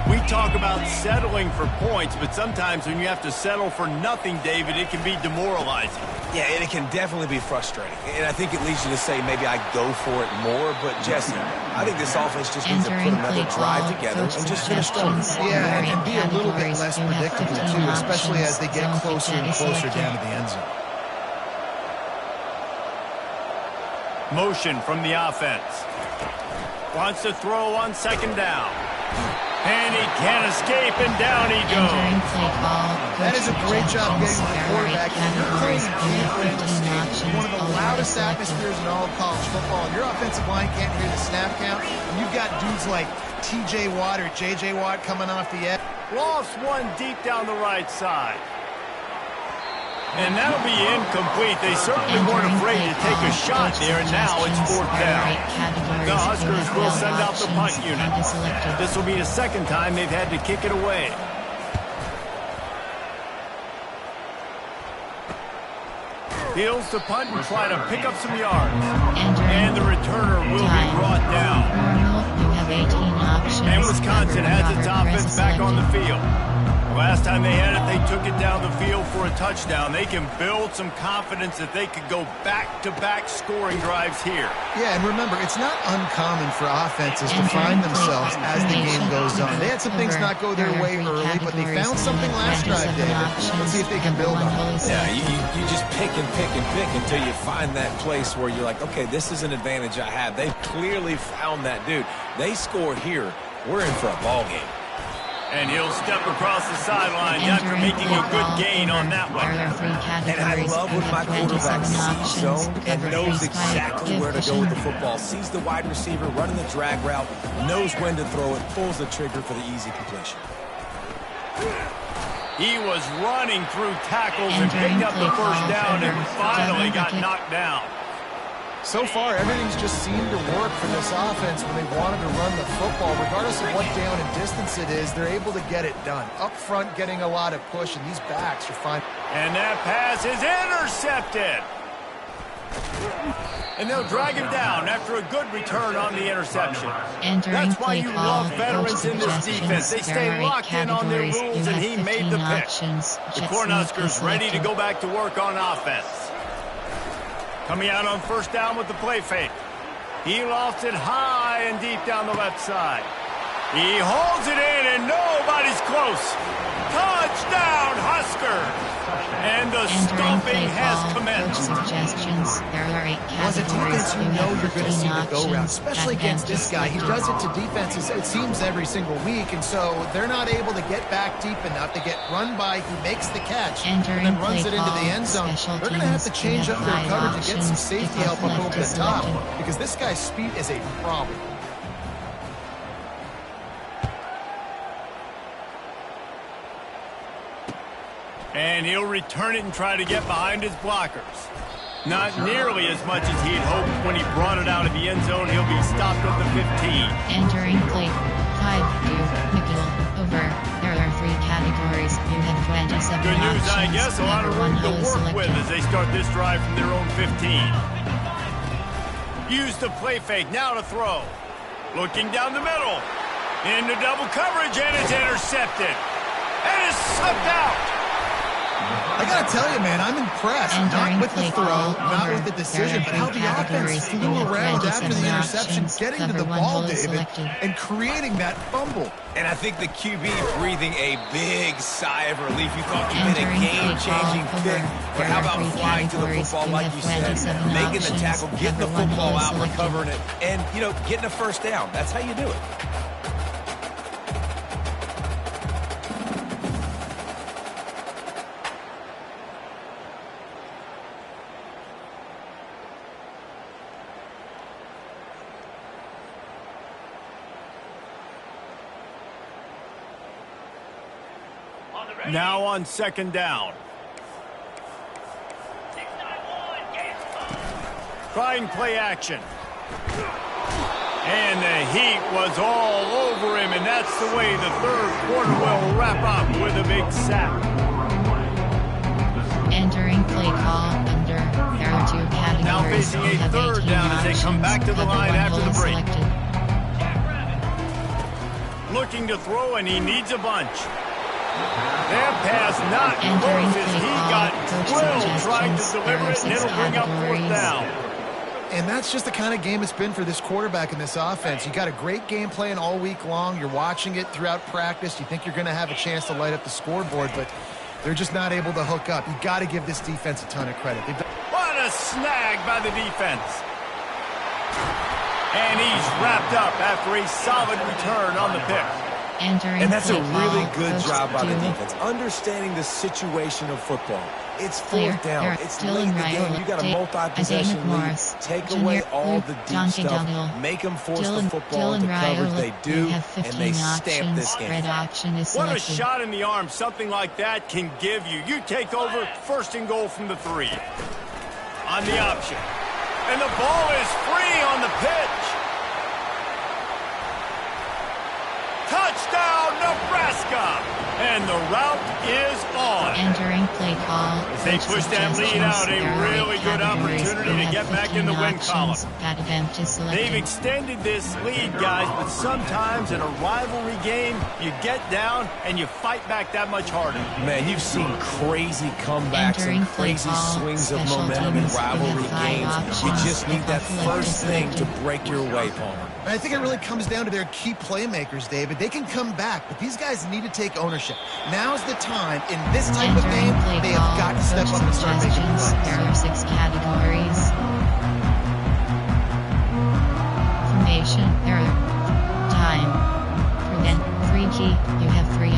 [SPEAKER 2] We talk about settling for points, but sometimes when you have to settle for nothing, David, it can be demoralizing.
[SPEAKER 3] Yeah, and it can definitely be frustrating. And I think it leads you to say maybe I go for it more. But, Jesse, I think this offense just needs to put another drive together and just finish strong.
[SPEAKER 4] Yeah, and be a little bit less predictable, too, especially as they get closer and closer down to the end zone.
[SPEAKER 2] Motion from the offense. Wants to throw on 2nd down. And he can't escape, and down he goes.
[SPEAKER 4] That is a great job getting the quarterback. You're creating defense, one of the loudest atmospheres in all of college football. Your offensive line can't hear the snap count. And you've got dudes like T.J. Watt or J.J. Watt coming off the edge.
[SPEAKER 2] Lost one deep down the right side. And that'll be incomplete. They certainly weren't afraid to take a shot there, and now it's 4th down. The Huskers will send out the punt unit. This will be the 2nd time they've had to kick it away. Heels to punt and try to pick up some yards. And the returner will be brought down. And Wisconsin has its offense back on the field. Last time they had it, they took it down the field for a touchdown. They can build some confidence that they could go back-to-back scoring drives here.
[SPEAKER 4] Yeah, and remember, it's not uncommon for offenses to find themselves as the game goes on. They had some things not go their way early, but they found something last drive, David. Let's see if they can build on it.
[SPEAKER 3] Yeah, you just pick and pick and pick until you find that place where you're like, okay, this is an advantage I have. They've clearly found that, dude. They score here. We're in for a ball game.
[SPEAKER 2] And he'll step across the sideline after making a good gain on that one.
[SPEAKER 3] And I love when my quarterback sees zone and knows exactly where to go with the football. Sees the wide receiver running the drag route, knows when to throw it, pulls the trigger for the easy completion.
[SPEAKER 2] He was running through tackles and picked up the first down and finally got knocked down.
[SPEAKER 4] So far, everything's just seemed to work for this offense when they wanted to run the football. Regardless of what down and distance it is, they're able to get it done. Up front, getting a lot of push, and these backs are fine.
[SPEAKER 2] And that pass is intercepted. And they'll drag him down after a good return on the interception. That's why you love veterans in this defense. They stay locked in on their rules, and he made the pick. The Cornhuskers ready to go back to work on offense. Coming out on first down with the play fake. He lofts it high and deep down the left side. He holds it in, and nobody's close. Touchdown, Huskers! And the stomping has commenced.
[SPEAKER 1] Suggestions. There are 8
[SPEAKER 4] As a defense, you know you're going to see the go-round,
[SPEAKER 1] options,
[SPEAKER 4] especially against this guy. He does it to defenses, it seems, every single week, and so they're not able to get back deep enough. They get run by, he makes the catch, and then runs it into the end zone. They're going to have to change up their coverage and get some safety help up over the top, because this guy's speed is a problem.
[SPEAKER 2] And he'll return it and try to get behind his blockers. Not nearly as much as he had hoped when he brought it out of the end zone. He'll be stopped at the 15.
[SPEAKER 1] Entering play 5, 2, nickel, over. There are 3 categories. You have 27
[SPEAKER 2] Good news,
[SPEAKER 1] options.
[SPEAKER 2] I guess. A lot of room to work with as they start this drive from their own 15. Use the play fake. Now to throw. Looking down the middle. Into double coverage, and it's intercepted. And it's slipped out.
[SPEAKER 4] I got to tell you, man, I'm impressed. Not with the throw, not with the decision, but how the offense flew around after the interception, getting to the ball, David, and creating that fumble.
[SPEAKER 3] And I think the QB breathing a big sigh of relief. You thought you made a game-changing pick, but how about flying to the football, like you said, making the tackle, getting the football out, recovering it, and, you know, getting a first down. That's how you do it.
[SPEAKER 2] Now on second down. Trying play action. And the heat was all over him, and that's the way the third quarter will wrap up with a big sack.
[SPEAKER 1] Entering play call under. There are 2 categories.
[SPEAKER 2] Now facing a third down as they come back to the line after the break. Looking to throw, and he needs a bunch. That pass not close as he got drilled trying to deliver it, and it'll bring up fourth down.
[SPEAKER 4] And that's just the kind of game it's been for this quarterback in this offense. You got a great game plan all week long. You're watching it throughout practice. You think you're going to have a chance to light up the scoreboard, but they're just not able to hook up. You got to give this defense a ton of credit.
[SPEAKER 2] What a snag by the defense. And he's wrapped up after a solid return on the pick.
[SPEAKER 3] And that's a really good job by the defense, understanding the situation of football. It's fourth down. It's late in the game. You got a multi-possession lead. Take away all the deep stuff. Make them force the football into coverage. They do, and they stamp this game.
[SPEAKER 2] What a shot in the arm something like that can give you. You take over, first and goal from the 3. On the option. And the ball is free on the pitch. Touchdown, Nebraska! And the route is on.
[SPEAKER 1] Entering play call.
[SPEAKER 2] As they push that lead out, a really good opportunity to get back in the win column. They've extended this lead, guys, but sometimes in a rivalry game, you get down and you fight back that much harder.
[SPEAKER 3] Man, you've seen crazy comebacks and crazy swings of momentum in rivalry games. You just need that first thing to break your way, Palmer.
[SPEAKER 4] I think it really comes down to their key playmakers, David. They can come back, but these guys need to take ownership. Now's the time. In this type of game, they have got to step up and start making plays.
[SPEAKER 1] There are 6 categories. Formation. There are time. Prevent. 3 key. You have 3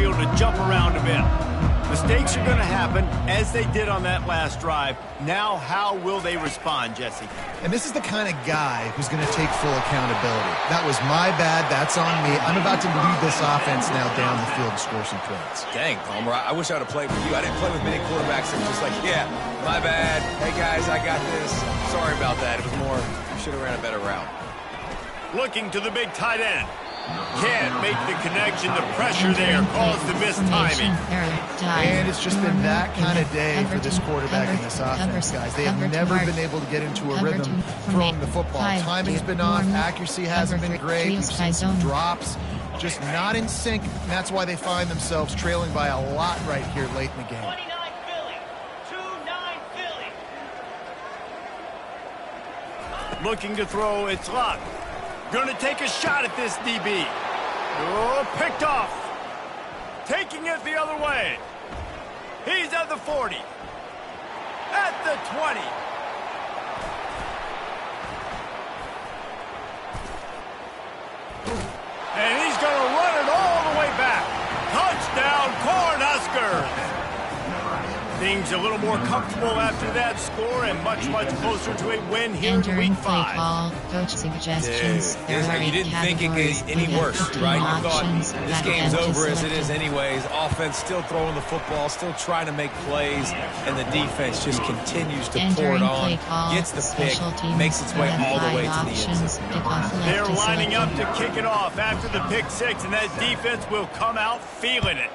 [SPEAKER 2] field to jump around a bit. Mistakes are going to happen, as they did on that last drive. Now, how will they respond, Jesse?
[SPEAKER 4] And this is the kind of guy who's going to take full accountability. That was my bad. That's on me. I'm about to lead this offense now down the field and score some points.
[SPEAKER 3] Dang, Palmer, I wish I would have played with you. I didn't play with many quarterbacks that were just like, yeah, my bad. Hey, guys, I got this. Sorry about that. It was more, you should have ran a better route.
[SPEAKER 2] Looking to the big tight end. Can't make the connection. The pressure there caused the missed timing.
[SPEAKER 4] And it's just been that kind of day for this quarterback in this offense, guys. They have never been able to get into a rhythm throwing the football. Timing's been off. Accuracy hasn't been great. We've seen some drops. Just not in sync. And that's why they find themselves trailing by a lot right here late in the game.
[SPEAKER 6] 29 Philly. 2-9 Philly.
[SPEAKER 2] Looking to throw. It's Luck. Going to take a shot at this DB. Oh, picked off. Taking it the other way. He's at the 40. At the 20. And he's going to run it all the way back. Touchdown, Cornhuskers. Things a little more comfortable after that score and much, much closer to a win here in Week 5.
[SPEAKER 1] Call, coach suggestions.
[SPEAKER 3] You didn't think it could get any worse, right? You thought this game's over as it is anyways. Offense still throwing the football, still trying to make plays, and the defense just continues to pour it on. Gets the pick, makes its way all the way to the end zone.
[SPEAKER 2] They're lining up to kick it off after the pick six, and that defense will come out feeling it.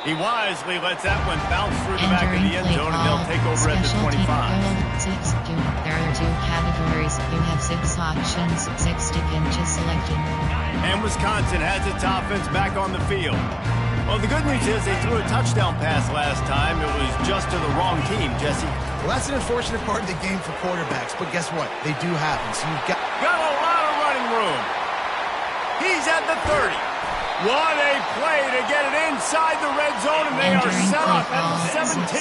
[SPEAKER 2] He wisely lets that one bounce through the back of the end zone, and they'll take over at the 25.
[SPEAKER 1] There are 2 categories. You have 6 options, 6 stick inches selected.
[SPEAKER 2] And Wisconsin has its offense back on the field. Well, the good news is they threw a touchdown pass last time. It was just to the wrong team, Jesse.
[SPEAKER 4] Well, that's an unfortunate part of the game for quarterbacks, but guess what? They do happen. So you've got
[SPEAKER 2] a lot of running room. He's at the 30. What a play to get it inside the red zone, and they are set up at the 17.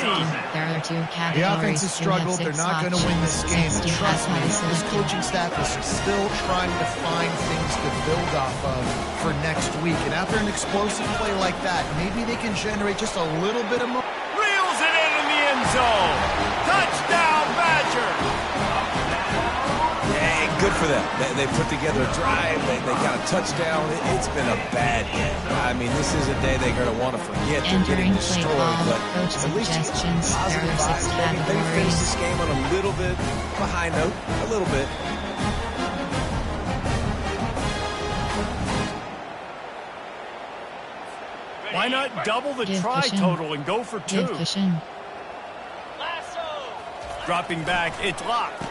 [SPEAKER 1] There are 2 categories.
[SPEAKER 4] The offense has struggled. They're not going to win this game. Trust me, this coaching staff is still trying to find things to build off of for next week. And after an explosive play like that, maybe they can generate just a little bit of more.
[SPEAKER 2] Reels it in the end zone. Touchdown, Badger.
[SPEAKER 3] Good for them. They put together a drive. They got a touchdown. It's been a bad day. I mean, this is a day they're going to want to forget. They're getting destroyed, but at least you got some positive vibes. Maybe finish this game on a little bit of a high note. A little bit.
[SPEAKER 2] Why not double the try total and go for 2? Dropping back, it's locked.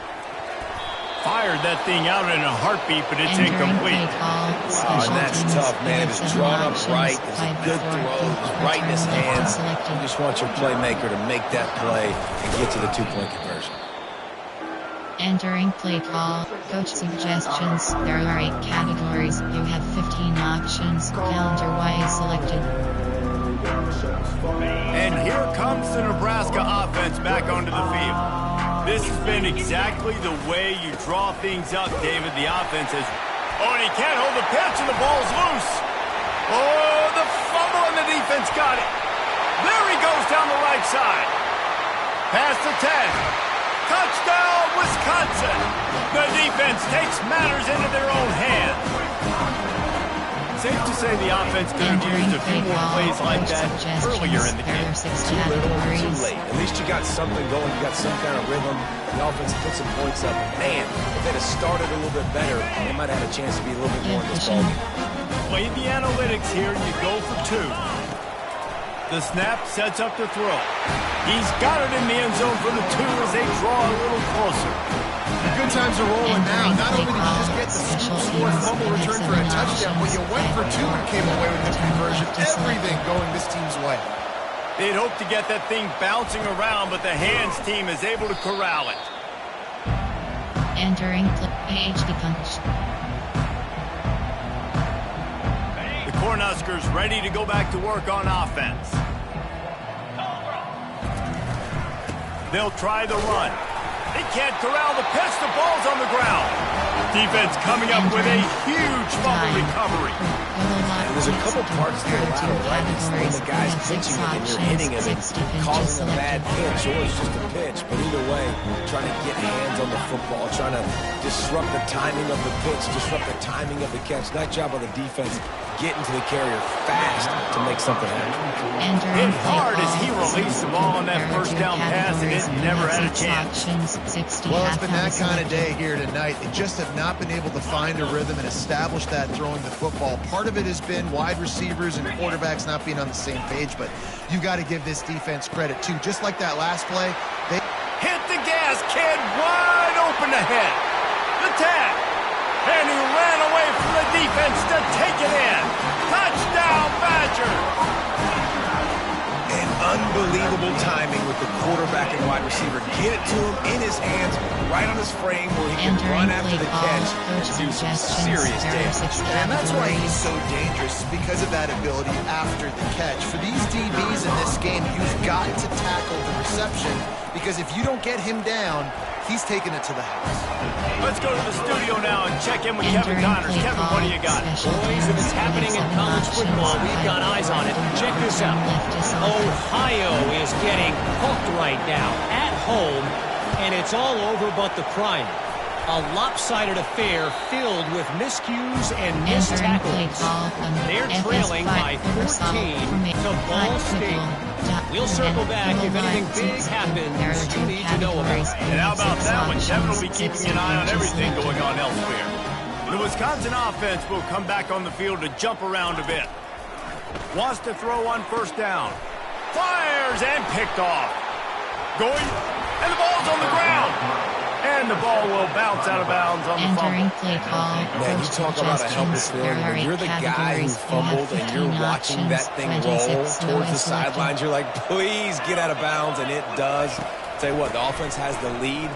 [SPEAKER 2] Fired that thing out in a heartbeat, but it's incomplete.
[SPEAKER 3] Oh, and that's tough, man. It was drawn up right. It was a good throw. It was right in his hands. You just want your playmaker to make that play and get to the 2-point conversion.
[SPEAKER 1] Entering play call, coach suggestions. There are 8 categories. You have 15 options. Counter-wise selected.
[SPEAKER 2] And here comes the Nebraska offense back onto the field. This has been exactly the way you draw things up, David. The offense is... Oh, and he can't hold the pitch, and the ball's loose. Oh, the fumble, and the defense got it. There he goes down the right side. Past the 10. Touchdown, Wisconsin. The defense takes matters into their own hands. Safe to say the offense could have used a few more plays like that earlier in the game.
[SPEAKER 3] Too little, too late. At least you got something going. You got some kind of rhythm. The offense put some points up. Man, if they'd have started a little bit better, they might have had a chance to be a little bit more in this ballgame.
[SPEAKER 2] Play the analytics here. You go for 2. The snap sets up the throw. He's got it in the end zone for the 2 as they draw a little closer.
[SPEAKER 4] The good times are rolling now. Not only did you just get the score fumble return for a touchdown, but you went for 2 and came away with the conversion. Everything going this team's way.
[SPEAKER 2] They'd hope to get that thing bouncing around, but the hands team is able to corral it.
[SPEAKER 1] Entering HD punch.
[SPEAKER 2] The Cornhuskers ready to go back to work on offense. They'll try the run. They can't corral the pitch. The ball's on the ground. Defense coming up with a huge fumble recovery.
[SPEAKER 3] And there's a couple parts to the ladder, right? It's when the guy's pitching it and you're hitting him and causing a bad pitch, or it's just a pitch. But either way, trying to get hands on the football, trying to disrupt the timing of the pitch, disrupt the timing of the catch. Nice job on the defense getting to the carrier fast to make something happen.
[SPEAKER 2] Hit hard as he released the ball on that first down pass, and it never had a chance.
[SPEAKER 4] Well, it's been that kind of day here tonight. They just have not been able to find a rhythm and establish that throwing the football. Part of it has been wide receivers and quarterbacks not being on the same page, but you got to give this defense credit too. Just like that last play, they
[SPEAKER 2] hit the gas, kid, wide open ahead. The tag, and he ran away from the defense to take it in. Touchdown, Badger!
[SPEAKER 3] And unbelievable timing with the quarterback and wide receiver. Get it to him in his hands, right on his frame where he can run after the catch and do some serious damage.
[SPEAKER 4] And that's why he's so dangerous, because of that ability after the catch. For these DBs in this game, you've got to tackle the reception, because if you don't get him down, he's taking it to the house.
[SPEAKER 2] Let's go to the studio now and check in with Kevin Connors. Kevin, what do you got?
[SPEAKER 5] Boys, if it's happening in college football, we've got eyes on it. Check this out. Ohio is getting hooked right now at home, and it's all over but the crying. A lopsided affair filled with miscues and missed tackles. They're trailing by 14 to Ball State. We'll circle back if anything big happens you need to know about.
[SPEAKER 2] And how about that one? Kevin will be keeping an eye on everything going on elsewhere. The Wisconsin offense will come back on the field to jump around a bit. Wants to throw on first down. Fires and picked off. Going, and the ball's on the ground. And the ball will bounce out of bounds on the fumble.
[SPEAKER 3] Man, you talk about a helpless feeling. When you're the guy who fumbled and you're watching that thing roll towards the sidelines, you're like, please get out of bounds, and it does. Tell you what, the offense has the lead.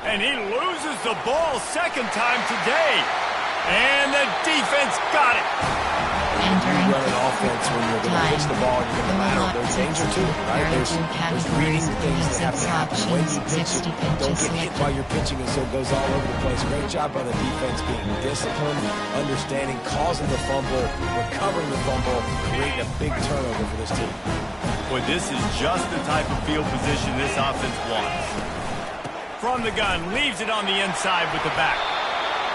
[SPEAKER 2] And he loses the ball second time today. And the defense got it.
[SPEAKER 3] You run an offense when you're going to pitch the ball and you're going to ladder. There's danger to it, right? There's reading things that have to happen. When you pitch it, don't get hit while you're pitching, and so it goes all over the place. Great job by the defense being disciplined, understanding, causing the fumble, recovering the fumble, creating a big turnover for this team.
[SPEAKER 2] Boy, this is just the type of field position this offense wants. From the gun, leaves it on the inside with the back.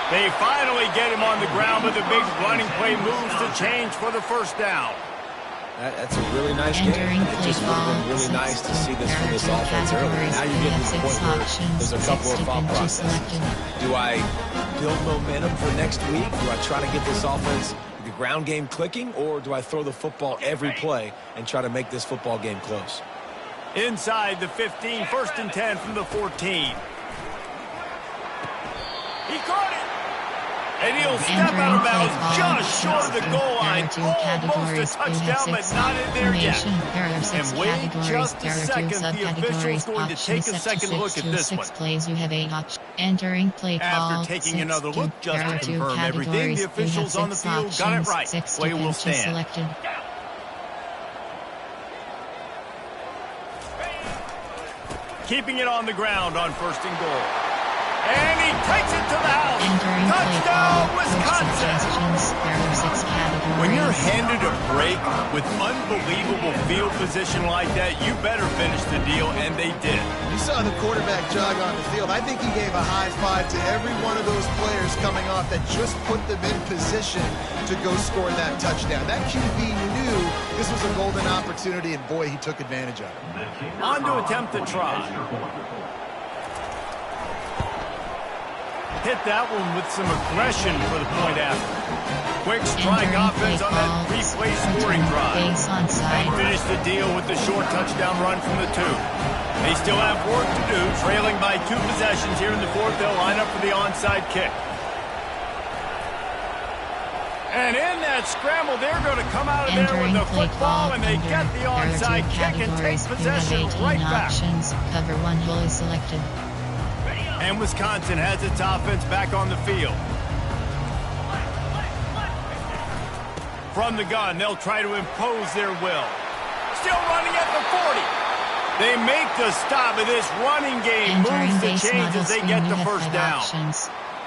[SPEAKER 2] They finally get him on the ground, but the big running play moves to change for the first down.
[SPEAKER 3] That's a really nice game. It just would have been really nice to see this from this offense earlier. Now you're getting to the point where there's a couple of thought processes. Do I build momentum for next week? Do I try to get this offense, the ground game clicking, or do I throw the football every play and try to make this football game close?
[SPEAKER 2] Inside the 15, 1st and 10 from the 14. He caught it. And he'll step out of bounds just short of the goal line. Almost a touchdown, but not in there yet. And wait just a second. The official's going to take a second look at this one. After taking another look just to confirm everything, the officials on the field got it right. Play will stand. Keeping it on the ground on 1st and goal. And he takes it to the house. Touchdown, Wisconsin. When you're handed a break with unbelievable field position like that, you better finish the deal, and they did.
[SPEAKER 4] You saw the quarterback jog on the field. I think he gave a high five to every one of those players coming off that just put them in position to go score that touchdown. That QB knew this was a golden opportunity, and boy, he took advantage of it.
[SPEAKER 2] On to attempt the try. Hit that one with some aggression for the point after. Quick strike offense on that three-play scoring drive. They finish the deal with the short touchdown run from the 2. They still have work to do, trailing by 2 possessions here in the 4th. They'll line up for the onside kick. And in that scramble, they're going to come out of there with the football, and they get the onside kick and take possession right back.
[SPEAKER 1] Cover 1 wholly selected.
[SPEAKER 2] And Wisconsin has its offense back on the field. From the gun, they'll try to impose their will. Still running at the 40. They make the stop, and this running game moves the chains as they get the first down.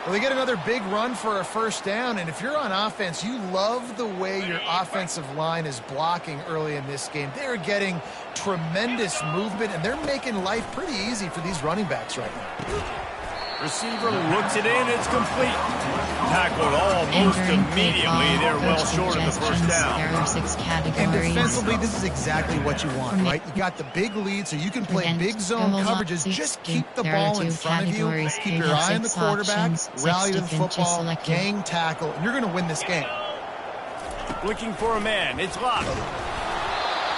[SPEAKER 4] Well, they get another big run for a first down, and if you're on offense, you love the way your offensive line is blocking early in this game. They're getting tremendous movement, and they're making life pretty easy for these running backs right now.
[SPEAKER 2] Receiver looks it in, it's complete. Tackled almost immediately. They're well short of the first down.
[SPEAKER 1] There are 6 categories.
[SPEAKER 4] And defensively, this is exactly what you want, right? You got the big lead, so you can play big zone coverages. Just keep the ball in front of you. Keep your eye on the quarterback, rally to the football, gang tackle, and you're going to win this game.
[SPEAKER 2] Looking for a man. It's locked.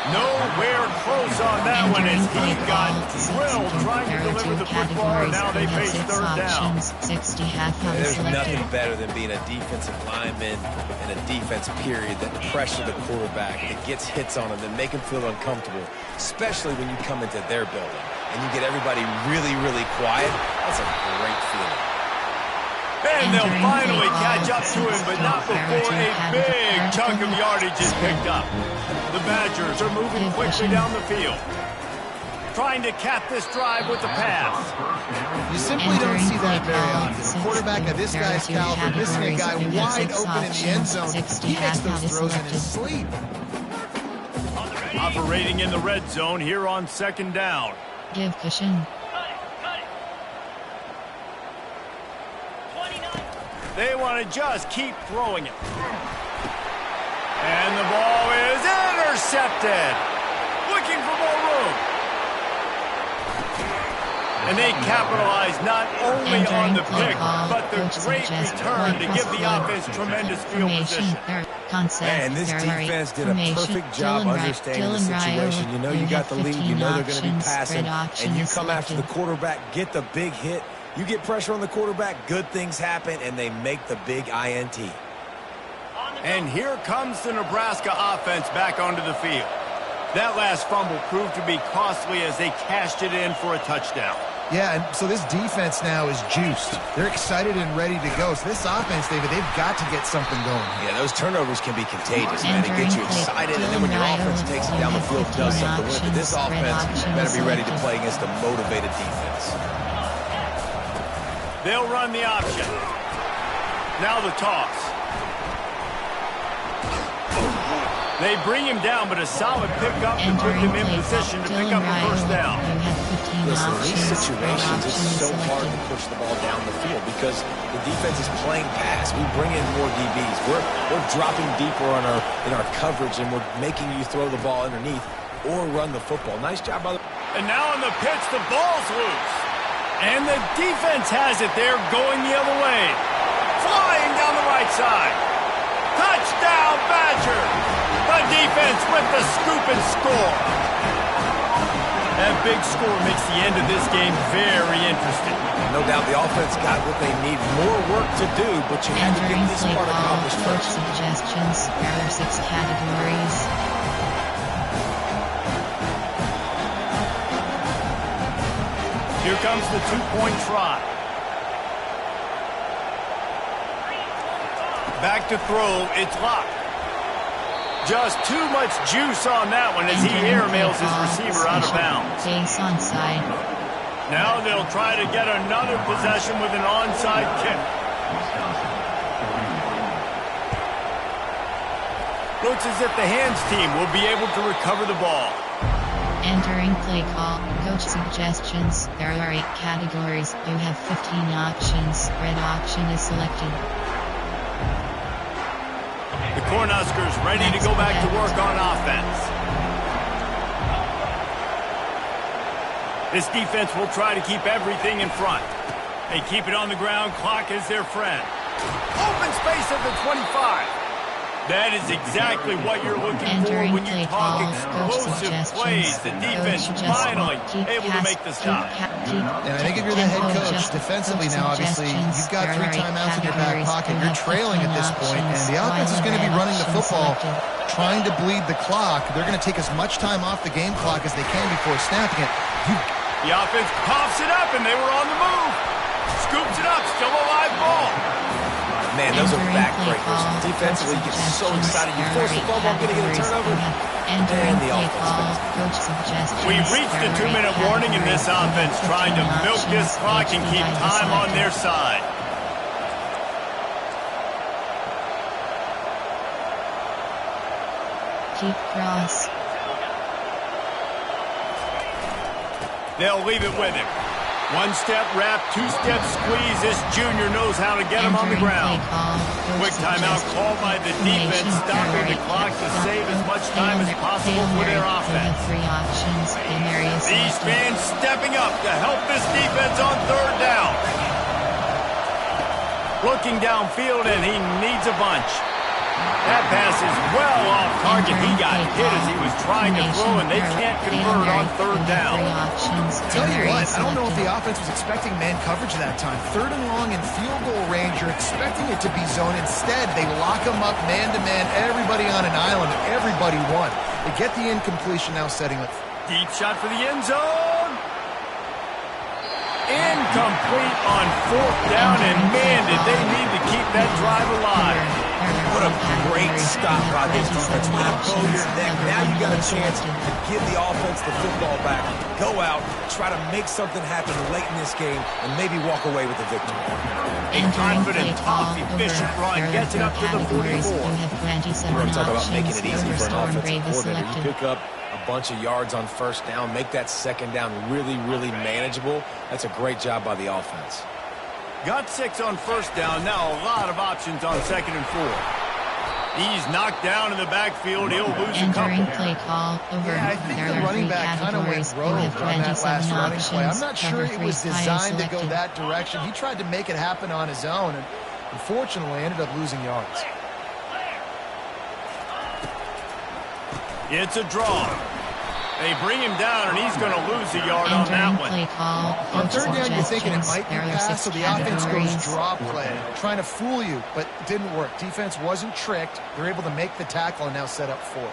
[SPEAKER 2] Nowhere close on that one as he got drilled trying to deliver the football. Now they face third down.
[SPEAKER 3] There's nothing better than being a defensive lineman in a defense period that pressure the quarterback, that gets hits on him, that make him feel uncomfortable, especially when you come into their building and you get everybody really, really quiet. That's a great feeling.
[SPEAKER 2] And they'll finally catch up to him, but not before a big chunk of yardage is picked up. The Badgers are moving quickly down the field, trying to cap this drive with the pass.
[SPEAKER 4] You simply don't see that very often. A quarterback of this guy's caliber, missing a guy wide open in the end zone. He makes those throws in his sleep.
[SPEAKER 2] Operating in the red zone here on second down.
[SPEAKER 1] Give cushion.
[SPEAKER 2] They want to just keep throwing it. And the ball is intercepted. Looking for more room. And they capitalize not only on the pick, but the great return to give the offense tremendous field position.
[SPEAKER 3] And this defense did a perfect job understanding the situation. You know you got the lead. You know they're going to be passing. And you come after the quarterback, get the big hit. You get pressure on the quarterback, good things happen, and they make the big INT.
[SPEAKER 2] And here comes the Nebraska offense back onto the field. That last fumble proved to be costly as they cashed it in for a touchdown.
[SPEAKER 4] Yeah, and so this defense now is juiced. They're excited and ready to go. So this offense, David, they've got to get something going.
[SPEAKER 3] Yeah, those turnovers can be contagious, man. It gets you excited, and then when your offense takes it down the field and does something with it, this offense better be ready to play against a motivated defense.
[SPEAKER 2] They'll run the option. Now the toss. They bring him down, but a solid pickup to put him in position to pick up a first down.
[SPEAKER 3] Listen, in these situations, it's so hard to push the ball down the field because the defense is playing pass. We bring in more DBs. We're dropping deeper in our coverage, and we're making you throw the ball underneath or run the football. Nice job by the...
[SPEAKER 2] And now on the pitch, the ball's loose. And the defense has it there going the other way. Flying down the right side. Touchdown, Badger. The defense with the scoop and score. That big score makes the end of this game very interesting.
[SPEAKER 3] No doubt the offense got what they need. More work to do, but you had to get this part accomplished first.
[SPEAKER 1] Suggestions. There are 6 categories.
[SPEAKER 2] Here comes the 2-point try. Back to throw, it's locked. Just too much juice on that one as he airmails his receiver out of bounds.
[SPEAKER 1] Base onside.
[SPEAKER 2] Now they'll try to get another possession with an onside kick. Looks as if the hands team will be able to recover the ball.
[SPEAKER 1] Entering play call. Coach suggestions. There are 8 categories. You have 15 options. Red option is selected.
[SPEAKER 2] The Cornhuskers ready to go back to work on offense. This defense will try to keep everything in front. They keep it on the ground. Clock is their friend. Open space at the 25. That is exactly what you're looking for when you talk explosive plays. The defense finally able to make the stop.
[SPEAKER 4] And I think if you're the head coach, defensively now, obviously, you've got 3 timeouts in your back pocket. You're trailing at this point, and the offense is going to be running the football, trying to bleed the clock. They're going to take as much time off the game clock as they can before snapping it.
[SPEAKER 2] The offense coughs it up, and they were on the move. Scoops it up, still a live ball.
[SPEAKER 3] Man, those are backbreakers. Defensively, you get so excited. You force the fumble, going to get a turnover. And the offense.
[SPEAKER 2] We've reached the 2-minute warning in this offense, trying to milk this clock and keep time on their side.
[SPEAKER 1] Deep cross.
[SPEAKER 2] They'll leave it with him. One-step wrap, two-step squeeze. This junior knows how to get him on the ground. Quick timeout called by the defense, stopping the clock to save as much time as possible for their offense. These fans stepping up to help this defense on third down. Looking downfield, and he needs a bunch. That pass is well off target. He got hit as he was trying to throw, and they can't convert on third down.
[SPEAKER 4] Tell you what, I don't know if the offense was expecting man coverage that time. Third and long in field goal range, you're expecting it to be zone. Instead, they lock him up man-to-man, everybody on an island, and everybody won. They get the incompletion now, setting up.
[SPEAKER 2] Deep shot for the end zone. Incomplete on fourth down, and man, did they need to keep that drive alive.
[SPEAKER 3] What a great stop by this defense. Way to blow your neck. Now you got a chance to give the offense the football back. Go out, try to make something happen late in this game, and maybe walk away with the victory.
[SPEAKER 2] A confident, tough, efficient run gets it up to the 44.
[SPEAKER 3] We're going to talk about making it easy for an offensive coordinator. You pick up a bunch of yards on first down, make that second down really, really manageable. That's a great job by the offense.
[SPEAKER 2] Got 6 on first down. Now a lot of options on second and 4. He's knocked down in the backfield. He'll lose a couple.
[SPEAKER 1] Play call over.
[SPEAKER 4] Yeah, I think the running back kind of went rogue on that last running play. I'm not sure it was designed to go that direction. He tried to make it happen on his own, and unfortunately ended up losing yards.
[SPEAKER 2] It's a draw. They bring him down, and he's going to lose a yard on that one.
[SPEAKER 4] On third down, you're thinking it might be pass, so the offense goes draw play, trying to fool you, but it didn't work. Defense wasn't tricked. They're able to make the tackle and now set up fourth.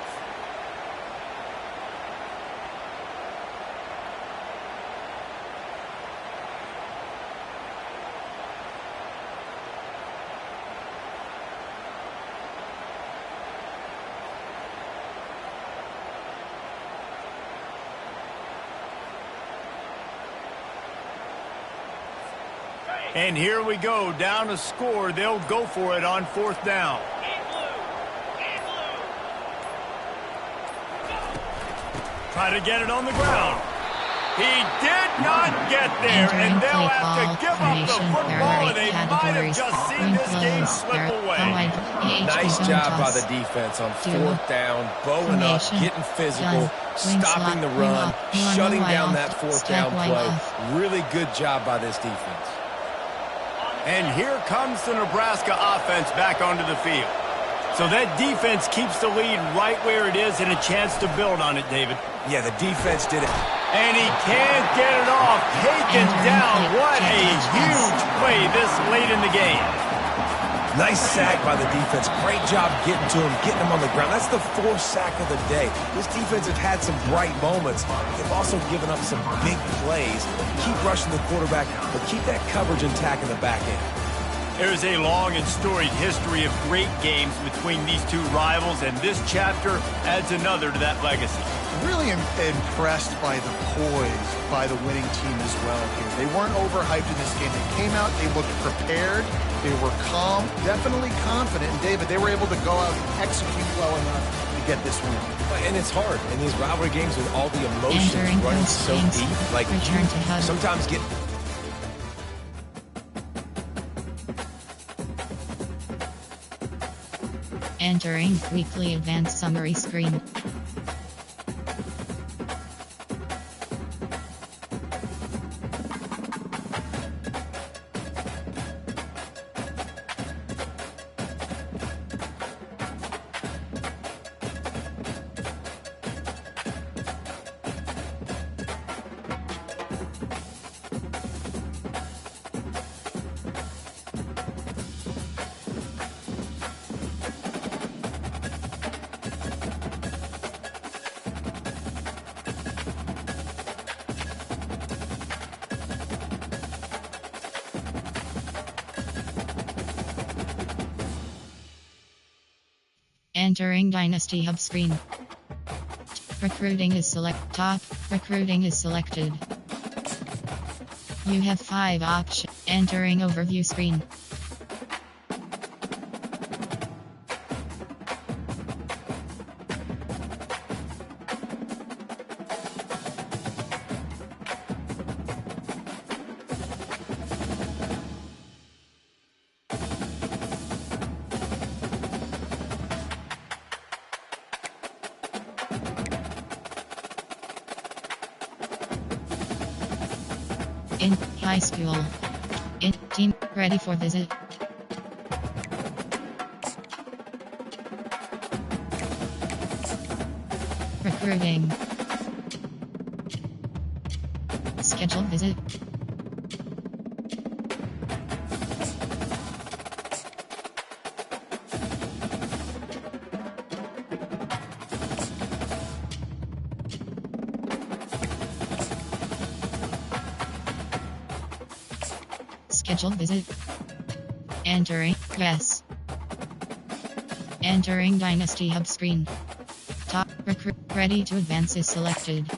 [SPEAKER 2] And here we go, down a score. They'll go for it on fourth down. Try to get it on the ground. He did not get there, and they'll have to give up the football, and they might have just seen this game slip away.
[SPEAKER 3] Nice job by the defense on fourth down, bowing up, getting physical, stopping the run, shutting down that fourth down play. Really good job by this defense.
[SPEAKER 2] And here comes the Nebraska offense back onto the field. So that defense keeps the lead right where it is and a chance to build on it, David.
[SPEAKER 3] Yeah, the defense did it.
[SPEAKER 2] And he can't get it off. Taken down. What a huge play this late in the game.
[SPEAKER 3] Nice sack by the defense. Great job getting to him, getting him on the ground. That's the 4th sack of the day. This defense has had some bright moments. They've also given up some big plays. Keep rushing the quarterback, but keep that coverage intact in the back end.
[SPEAKER 2] There's a long and storied history of great games between these two rivals, and this chapter adds another to that legacy.
[SPEAKER 4] Really impressed by the poise by the winning team as well here. They weren't overhyped in this game. They came out, they looked prepared, they were calm, definitely confident. And David, they were able to go out and execute well enough to get this win.
[SPEAKER 3] And it's hard in these rivalry games with all the emotions running so deep. Like, you sometimes get...
[SPEAKER 1] Entering weekly advanced summary screen. Entering Dynasty Hub screen. Recruiting is top recruiting is selected. You have 5 options. Entering overview screen. In high school. In team ready for visit. Recruiting. Scheduled visit. Scheduled visit. Entering. Yes. Entering Dynasty Hub screen. Top recruit ready to advance is selected.